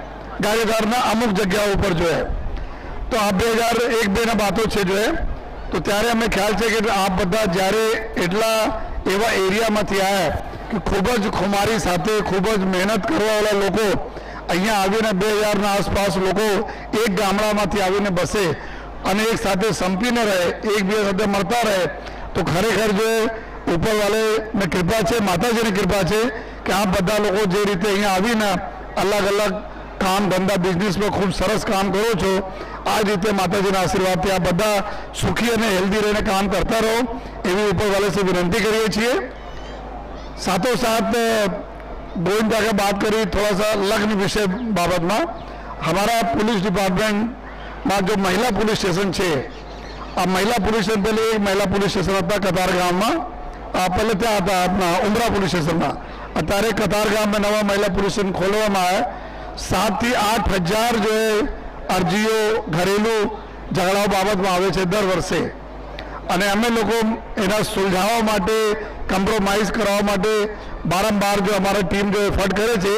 ગારિયાધારના અમુક જગ્યાઓ પર જો તો આ 2001-2 બાતો છે જો તો ત્યારે અમને ખ્યાલ છે કે આ બધા જ્યારે એટલા એવા એરિયામાંથી આવ્યા કે ખૂબ જ ખુમારી સાથે ખૂબ જ મહેનત કરવાવાળા લોકો અહીંયા આવીને 2000ના આસપાસ લોકો એક ગામડામાંથી આવીને બસે અને એક સાથે સંપીને રહે, એકબીજા સાથે મળતા રહે, તો ખરેખર જો ઉપરવાળાની કૃપા છે, માતાજીની કૃપા છે કે આ બધા લોકો જે રીતે અહીંયા આવીને અલગ અલગ કામ ધંધા બિઝનેસમાં ખૂબ સરસ કામ કરો છો, આ જ રીતે માતાજીના આશીર્વાદથી આ બધા સુખી અને હેલ્ધી રહીને કામ કરતા રહો એવી ઉપરવાળા से વિનંતી કરીએ છીએ. સાથોસાથ गोविंद का बात करी थोड़ा सा लग्न विषय बाबत में हमारा पुलिस डिपार्टमेंट में जो महिला पुलिस स्टेशन है आ महिला पुलिस स्टेशन पहले एक महिला पुलिस स्टेशन था कतार गांव में पहले त्या था अपना उमरा पुलिस स्टेशन में अत्यारे कतार गांव में नवा महिला पुलिस स्टेशन खोलवामां आया 7 થી 8 હજાર जो है અરજીઓ ઘરેલું ઝઘડાઓ બાબતમાં આવે છે દર વર્ષે અને અમે લોકો એના સુલઝાવવા માટે કોમ્પ્રોમાઇઝ કરવા માટે વારંવાર જો અમારી ટીમ જો એફર્ટ કરે છે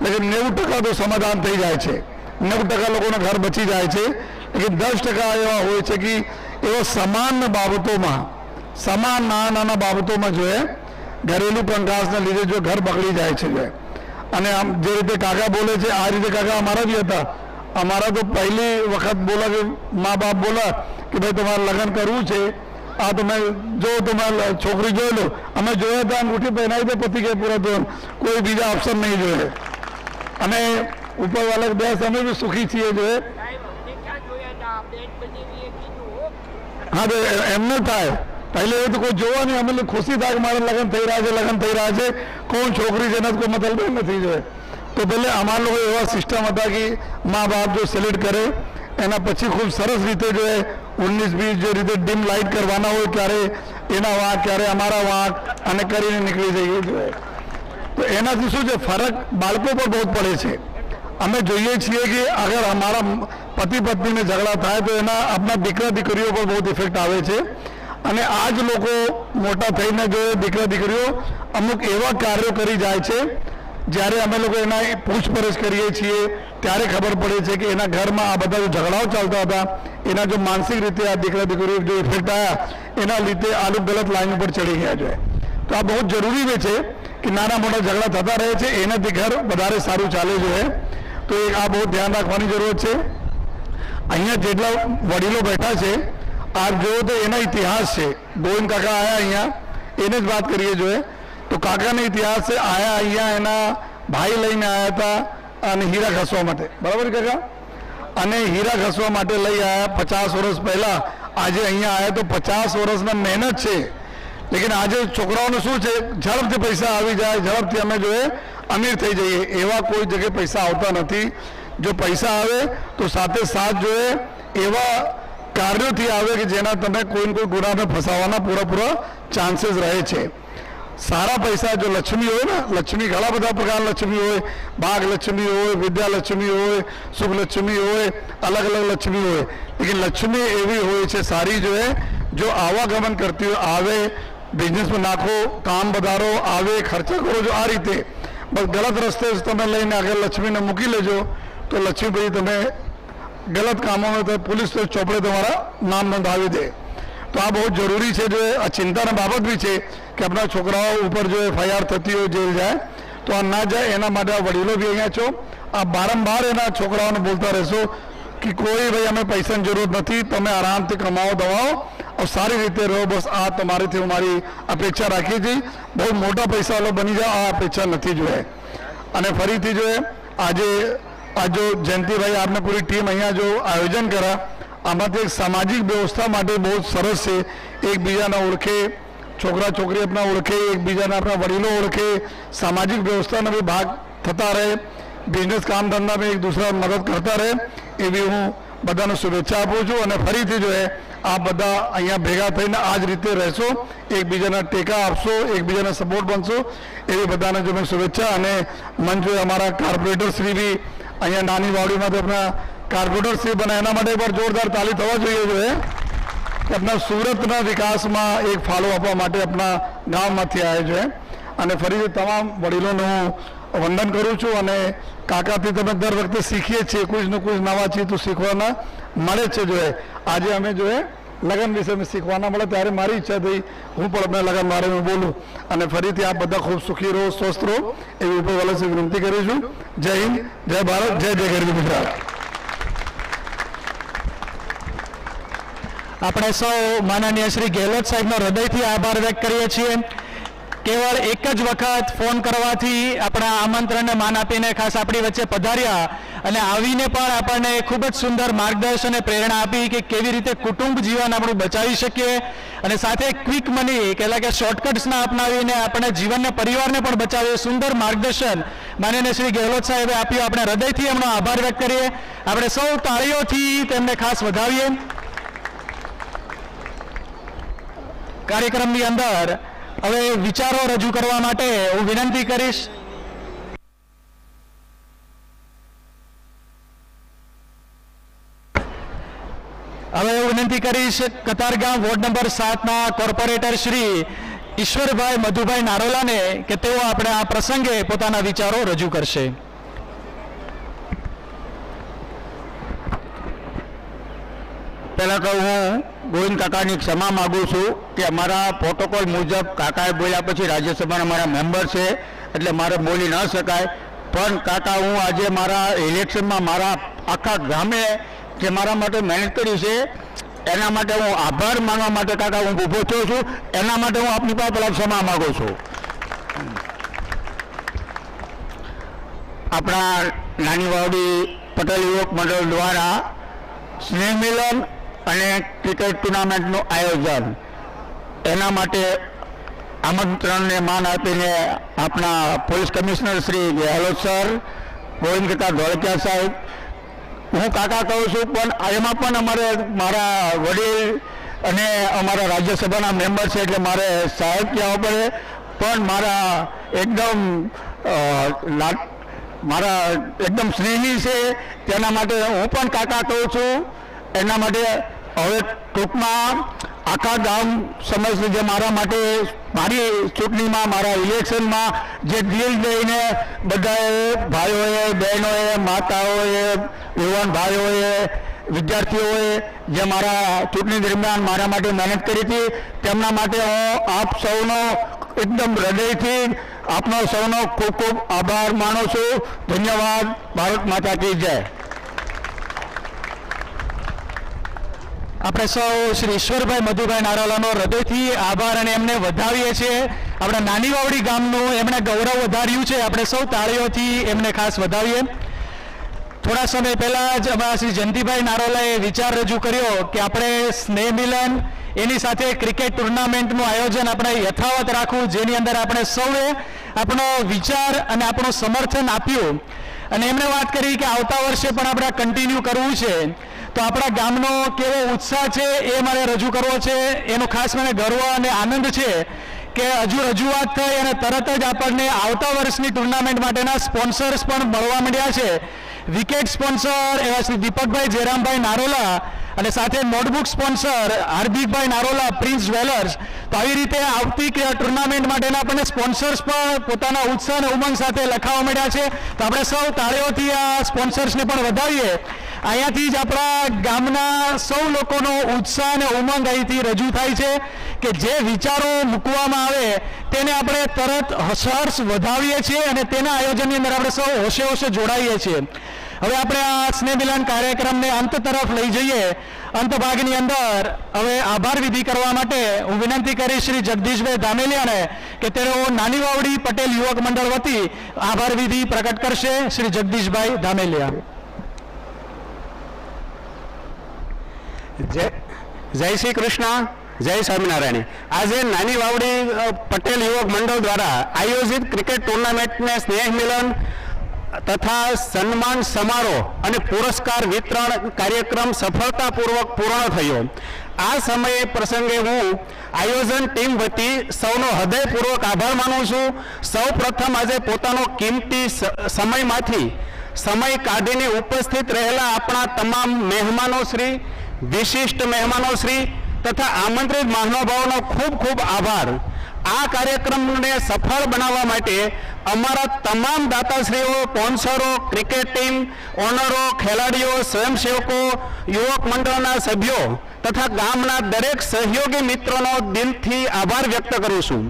લેકિન 90% તો સમાધાન થઈ જાય છે 90% લોકોના ઘર બચી જાય છે લેકિન 10% એવા હોય છે કે એવા સમાન બાબતોમાં સમાન નાના બાબતોમાં જો है ઘરેલું કંકાસના લીધે જો ઘર બગડી જાય છે જો અને આમ જે રીતે કાકા બોલે છે આ રીતે કાકા અમારા બી હતા અમારા તો પહેલી વખત બોલા કે મા બાપ બોલા કે ભાઈ તમારે લગ્ન કરવું છે આ તમે જો તમારે છોકરી જોઈ લો અમે જોયા હતા અંગૂઠી પહેરાવી દે પતિ કે પૂરા તો કોઈ બીજા ઓપ્શન નહીં જોઈએ અને ઉપરવાળા દેશ અમે બી સુખી છીએ જોઈએ હા તો એમને થાય पहले तो कोई जोवा नहीं अमे लोग खुशी था कि मारे लगन थी रहा है कौन छोकरी है कोई मतलब नहीं जो है तो पहले अमार लोग एवं सिस्टम था कि माँ बाप जो सिलेक्ट करे एना पछी खूब सरस रीते जो है 19-20 जो रीते डिम लाइट करवाना हो क्यारे एना वाँक क्यारे अमारा वाँक अने करीने निकली जाइए जो है तो एनाथी शुं छे फरक बाळको पर बहुत पड़े छे अमे जोईए छीए कि अगर अमारा पति पत्नी ने झगड़ा थाय तो एना अपना दीकरा दीकरीओ पर बहुत इफेक्ट आवे छे અને આજ લોકો મોટા થઈને જો દીકરા દીકરીઓ અમુક એવા કાર્યો કરી જાય છે જ્યારે અમે લોકો એના પૂછપરછ કરીએ છીએ ત્યારે ખબર પડે છે કે એના ઘરમાં આ બધા જો ઝઘડાઓ ચાલતા હતા એના જો માનસિક રીતે આ દીકરા દીકરીઓ જો ઇફેક્ટ આવ્યા એના લીધે આ લોકો ગલત લાઈન ઉપર ચડી ગયા છે તો આ બહુ જરૂરી છે કે નાના મોટા ઝઘડા થતા રહે છે એનાથી ઘર વધારે સારું ચાલે છે તો આ બહુ ધ્યાન રાખવાની જરૂર છે અહીંયા જેટલા વડીલો બેઠા છે आप जो तो एना इतिहास है गोविंद काका आया अँ एने ज बात करिए जो है तो काका ने इतिहास से आया अँ एना भाई लईने आया था अने हीरा घसवा माटे बराबर काका अने हीरा घसवा माटे लई आया 50 वर्ष पहला आज अँ आया तो 50 वर्षना मेहनत है लेकिन आज छोकराओं शू है झड़पथी पैसा आवी जाए झड़पथी अमे जो है अमीर थई जाइए एवा कोई जगह पैसा आवता नहीं जो पैसा आवे तो साथे साथ जो है एवा कार्यों थी आवे कि जेना तमे कोई न कोई गुना में फसावाना पूरा पूरा चांसेस रहे छे सारा पैसा जो लक्ष्मी हो ना लक्ष्मी घણા બધા પ્રકાર લક્ષ્મી હોય ભાગ લક્ષ્મી હોય વિદ્યા લક્ષ્મી હોય સુખ લક્ષ્મી હોય अलग अलग लक्ष्मी હોય लेकिन लक्ष्मी एवी હોય છે सारी जो है जो आवागमन करती हो आवे बिजनेस में नाखो काम बधारो आवे खर्चा करो जो आ रीते बस गलत रस्ते से तमे लईने अगर लक्ष्मी ने मूकी लेजो तो लक्ष्मी भाई तमे गलत कामों में तो पुलिस तो चौपड़े तुम्हारा नाम नोंधावी दे तो आ बहुत जरूरी है जो है चिंता बाबत भी है कि अपना छोकराओं ऊपर जो FIR थती हो जेल जाए तो आ ना जाए एना माटे वडीलो भी अहींया छो आप बारंबार एना छोकराओं बोलता रहशो कि कोई भाई हमें पैसा की जरूरत नहीं तमे आराम से कमाओ दवाओ और सारी रीते रहो बस आ तमारी थी हमारी अपेक्षा राखी थी बहुत मोटा पैसा वालों बनी जाओ आ अपेक्षा नहीं जो है अने फरी थी जो है आज आज जो जयंती भाई आपने पूरी टीम अँ जो आयोजन करा आमा एक सामाजिक व्यवस्था माटे बहुत सरस है एक बीजाने ओळखे छोकरा छोकरी अपना ओळखे एक बीजाने अपना वडीलो ओळखे सामाजिक व्यवस्था भी भाग थता रहे बिजनेस काम धंधा में एक दूसरा मदद करता रहे एवी हूँ बधाने शुभेच्छा आपू छूँ और फरीथी जो है आप बधा अँ भेगा थईने आज रीते रहशो एक बीजाने टेका आपशो एक बीजाने सपोर्ट बनशो एवी बधाने जो मैं शुभेच्छा अने मन जो अमरा कार्पोरेटर श्री भी अँ नानी वावड़ी में अपना कार्पोरेटर श्री बना एना माटे पर जोरदार ताली थवा जोईए जो है कि अपना सूरतना विकास में एक फाळो आपवा माटे अपना गाँव में आए जो है अने फरी तमाम वडीलोने हूँ वंदन करूँ छूँ अने काकाथी तमे दर वखते शीखीए छीए कुछ न कुछ नवा चीज तो सीखवाना मळे छे जो है आज अमे जो है लगन विषय में सीखवाना मळे त्यारे मारी इच्छा थी हूँ पण अपने लगन बारे में बोलूँ अने फरीथी आप बधा खूब सुखी रहो स्वस्थ रहो एवी उपरवाला से विनंती करूँ छूँ। जय हिंद जय भारत जय जय गरवी गुजरात। આપણે સૌ માનનીય શ્રી ગેહલોત સાહેબનો હૃદયથી આભાર વ્યક્ત કરીએ છીએ કેવળ એક જ વખત ફોન કરવાથી આપણા આમંત્રણને માન આપીને ખાસ આપણી વચ્ચે પધાર્યા અને આવીને પણ આપણને ખૂબ જ સુંદર માર્ગદર્શન અને પ્રેરણા આપી કે કેવી રીતે કુટુંબ જીવન આપણું બચાવી શકીએ અને સાથે ક્વિક મની એટલે કે શોર્ટકટ્સ ના અપનાવીને આપણે જીવનને પરિવારને પણ બચાવે સુંદર માર્ગદર્શન માનનીય શ્રી ગેહલોત સાહેબે આપ્યું. આપણે હૃદયથી એમનો આભાર વ્યક્ત કરીએ. આપણે સૌ તાળીઓથી તેમને ખાસ વધાવીએ. કાર્યક્રમની અંદર હવે વિચારો રજૂ કરવા માટે હું વિનંતી કરીશ કતારગામ વોર્ડ નંબર 7 ના કોર્પોરેટર શ્રી ઈશ્વરભાઈ મધુભાઈ નારોલાને કે તેઓ આપણે આ પ્રસંગે પોતાના વિચારો રજૂ કરશે. પહેલાં તો હું ગોવિંદ કાકાની ક્ષમા માગું છું કે અમારા પ્રોટોકોલ મુજબ કાકાએ બોલ્યા પછી રાજ્યસભાના મારા મેમ્બર છે એટલે મારે બોલી ન શકાય. પણ કાકા, હું આજે મારા ઇલેક્શનમાં મારા આખા ગામે જે મારા માટે મહેનત કરી છે એના માટે હું આભાર માનવા માટે કાકા હું ઊભો થયો છું. એના માટે હું આપની પાસે પહેલાં ક્ષમા માગું છું. આપણા નાની વાવડી પટેલ યુવક મંડળ દ્વારા સ્નેહ મિલન અને ક્રિકેટ ટુર્નામેન્ટનું આયોજન એના માટે આમંત્રણને માન આપીને આપણા police commissioner Shri Gehlot sir, Govind કાકા ધોળકિયા સાહેબ, હું કાકા કહું છું પણ એમાં પણ અમારે મારા વડીલ અને અમારા રાજ્યસભાના મેમ્બર છે એટલે મારે સાહેબ કહેવા પડે. પણ મારા એકદમ સ્નેહી છે તેના માટે હું પણ કાકા કહું છું. એના માટે હવે ટૂંકમાં આખા ગામ સમજશે જે મારા માટે મારી ચૂંટણીમાં મારા ઇલેક્શનમાં જે દિલ દઈને બધાએ ભાઈઓએ, બહેનોએ, માતાઓએ, યુવાન ભાઈઓએ, વિદ્યાર્થીઓએ જે મારા ચૂંટણી દરમિયાન મારા માટે મહેનત કરી હતી તેમના માટે હું આપ સૌનો એકદમ હૃદયથી આપનો સૌનો ખૂબ ખૂબ આભાર માનું છું. ધન્યવાદ. ભારત માતા કી જય. આપણે સૌ શ્રી ઈશ્વરભાઈ મધુભાઈ નારોલાનો હૃદયથી આભાર અને એમને વધાવીએ છીએ. આપણા નાની વાવડી ગામનું એમણે ગૌરવ વધાર્યું છે. આપણે સૌ તાળીઓથી એમને ખાસ વધાવીએ. થોડા સમય પહેલા જ અમારા શ્રી જયંતિભાઈ નારોલાએ વિચાર રજૂ કર્યો કે આપણે સ્નેહ મિલન એની સાથે ક્રિકેટ ટુર્નામેન્ટનું આયોજન આપણે યથાવત રાખવું, જેની અંદર આપણે સૌએ આપણો વિચાર અને આપણું સમર્થન આપ્યું. અને એમણે વાત કરી કે આવતા વર્ષે પણ આપણે કન્ટિન્યુ કરવું છે. તો આપણા ગામનો કેવો ઉત્સાહ છે એ મારે રજૂ કરવો છે. એનો ખાસ મને ગર્વ અને આનંદ છે કે હજુ રજૂઆત થઈ અને તરત જ આપણને આવતા વર્ષની ટુર્નામેન્ટ માટેના સ્પોન્સર્સ પણ મળવા માંડ્યા છે. વિકેટ સ્પોન્સર એવા શ્રી દીપકભાઈ જયરામભાઈ નારોલા અને સાથે નોટબુક સ્પોન્સર હાર્દિકભાઈ નારોલા, પ્રિન્સ જ્વેલર્સ. તો આવી રીતે આવતી ટુર્નામેન્ટ માટેના આપણને સ્પોન્સર્સ પણ પોતાના ઉત્સાહ અને ઉમંગ સાથે લખાવા માંડ્યા છે. તો આપણે સૌ તાળીઓથી આ સ્પોન્સર્સને પણ વધાવીએ. અહીંયાથી જ આપણા ગામના સૌ લોકોનો ઉત્સાહ અને ઉમંગ અહીંથી રજૂ થાય છે કે જે વિચારો મૂકવામાં આવે તેને આપણે તરત હર્ષ વધાવીએ છીએ અને તેના આયોજનની અંદર આપણે સૌ હોશે હોશે જોડાઈએ છીએ. હવે આપણે આ સ્નેહ મિલન કાર્યક્રમને અંત તરફ લઈ જઈએ. અંત ભાગની અંદર હવે આભાર વિધિ કરવા માટે હું વિનંતી કરીશ શ્રી જગદીશભાઈ ધામેલિયાને કે તેઓ નાની વાવડી પટેલ યુવક મંડળ વતી આભાર વિધિ પ્રકટ કરશે. શ્રી જગદીશભાઈ ધામેલિયા. જય શ્રી કૃષ્ણ, જય સ્વામિનારાયણ. આજે નાની વાવડી પટેલ યુવક મંડળ દ્વારા આયોજિત ક્રિકેટ ટુર્નામેન્ટને સ્નેહ મિલન તથા સન્માન સમારોહ અને પુરસ્કાર વિતરણ કાર્યક્રમ સફળતાપૂર્વક પૂર્ણ થયો. આ સમયે પ્રસંગે હું આયોજન ટીમ વતી સૌનો હૃદયપૂર્વક આભાર માનું છું. સૌ પ્રથમ આજે પોતાનો કિંમતી સમયમાંથી સમય કાઢીને ઉપસ્થિત રહેલા આપણા તમામ મહેમાનોશ્રી, વિશિષ્ટ મહેમાનોશ્રી તથા આમંત્રિત મહાનુભાવોનો ખૂબ ખૂબ આભાર. આ કાર્યક્રમને સફળ બનાવવા માટે અમારા તમામ દાતાશ્રીઓ, સ્પોન્સરો, ક્રિકેટ ટીમ, ઓનરો, ખેલાડીઓ, સ્વયંસેવકો, યુવક મંડળના સભ્યો તથા ગામના દરેક સહયોગી મિત્રોનો દિલથી આભાર વ્યક્ત કરું છું.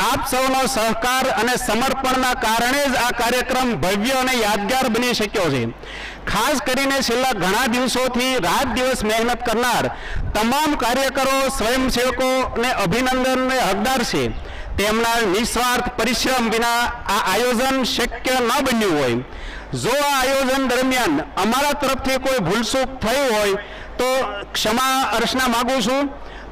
આપ સૌનો સહકાર અને સમર્પણના કારણે જ આ કાર્યક્રમ ભવ્ય અને યાદગાર બની શક્યો છે. ખાસ કરીને છેલ્લા ઘણા દિવસોથી રાત દિવસ મહેનત કરનાર તમામ કાર્યકરો, સ્વયંસેવકોને અભિનંદનને હકદાર છે. તેમના નિસ્વાર્થ પરિશ્રમ વિના આ આયોજન શક્ય ન બન્યું હોય. જો આ આયોજન દરમિયાન અમારા તરફથી કોઈ ભૂલચૂક થઈ હોય તો ક્ષમા અર્ચના માગું છું.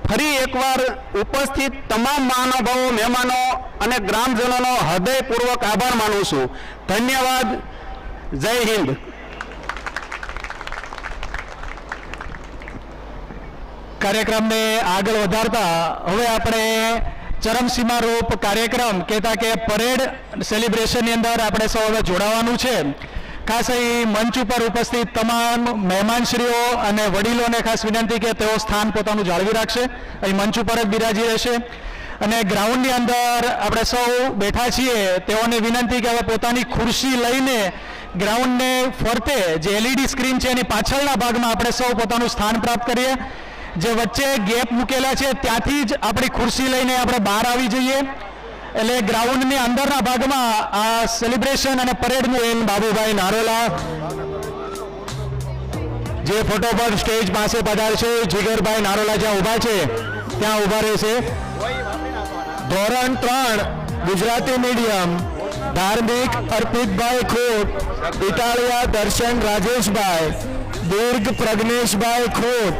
ફરી એકવાર ઉપસ્થિત તમામ મહાનુભાવો, મહેમાનો અને ગ્રામજનોનો હૃદયપૂર્વક આભાર માનું છું. ધન્યવાદ. જય હિન્દ. કાર્યક્રમને આગળ વધારતા હવે આપણે ચરમસીમા રૂપ કાર્યક્રમ કહેતા કે પરેડ સેલિબ્રેશનની અંદર આપણે સૌ હવે જોડાવાનું છે. ખાસ અહીં મંચ ઉપર ઉપસ્થિત તમામ મહેમાનશ્રીઓ અને વડીલોને ખાસ વિનંતી કે તેઓ સ્થાન પોતાનું જાળવી રાખશે. અહીં મંચ ઉપર જ બિરાજી રહેશે. અને ગ્રાઉન્ડની અંદર આપણે સૌ બેઠા છીએ તેઓને વિનંતી કે હવે પોતાની ખુરશી લઈને ગ્રાઉન્ડને ફરતે જે LED સ્ક્રીન છે એની પાછળના ભાગમાં આપણે સૌ પોતાનું સ્થાન પ્રાપ્ત કરીએ. જે વચ્ચે ગેપ મૂકેલા છે ત્યાંથી જ આપણી ખુરશી લઈને આપણે બહાર આવી જઈએ. એટલે ગ્રાઉન્ડની અંદરના ભાગમાં આ સેલિબ્રેશન અને પરેડનું બાબુભાઈ નારોલા જે ફોટો પર સ્ટેજ પાસે પધારશે. જીગરભાઈ નારોલા જ્યાં ઊભા છે ત્યાં ઊભા રહેશે. ધોરણ 3 ગુજરાતી મીડિયમ ધાર્મિક અર્પિતભાઈ ખોટ, ઇટાલિયા દર્શન રાજેશભાઈ, દીર્ઘ પ્રજ્ઞેશભાઈ ખોટ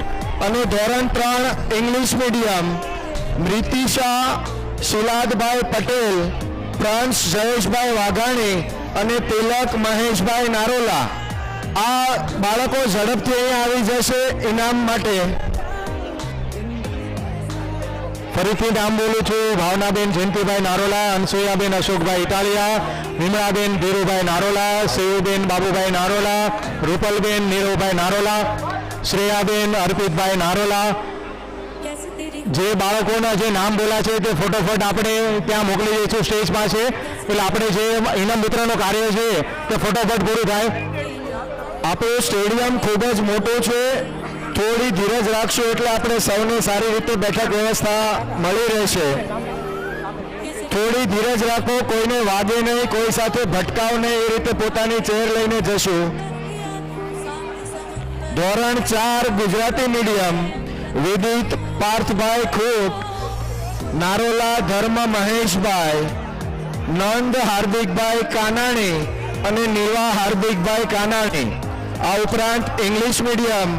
અને ધોરણ 3 ઇંગ્લિશ મીડિયમ મૃતિશા શિલાદભાઈ પટેલ, પ્રાંશ જયેશભાઈ વાઘાણી અને તિલક મહેશભાઈ નારોલા. આ બાળકો ઝડપથી અહીંયા આવી જશે ઇનામ માટે. ફરીથી નામ બોલું છું. ભાવનાબેન જયંતિભાઈ નારોલા, અનસુયાબેન અશોકભાઈ ઇટાલિયા, વિમળાબેન ધીરુભાઈ નારોલા, સેયુબેન બાબુભાઈ નારોલા, રૂપલબેન નીરવભાઈ નારોલા, શ્રેયાબેન અર્પિતભાઈ નારોલા. જે બાળકોના જે નામ બોલા છે તે ફોટોફોટ આપણે ત્યાં મોકલી દઈશું સ્ટેજ પાસે. એટલે આપણે જે ઇનામ વિતરણનું કાર્ય છે તે ફોટોફોટ પૂરું થાય. આપણું સ્ટેડિયમ ખૂબ જ મોટું છે. થોડી ધીરજ રાખશું એટલે આપણે સૌને સારી રીતે બેઠક વ્યવસ્થા મળી રહેશે. થોડી ધીરજ રાખો, કોઈને વાગે નહીં, કોઈ સાથે ભટકાવ નહીં, એ રીતે પોતાની ચેર લઈને જશું. ધોરણ 4 ગુજરાતી મીડિયમ વિદિત પાર્થભાઈ ખોટ, નારોલા ધર્મ મહેશભાઈ, નંદ હાર્દિકભાઈ કાનાણી અને નીવા હાર્દિકભાઈ કાનાણી. આ ઉપરાંત ઇંગ્લિશ મીડિયમ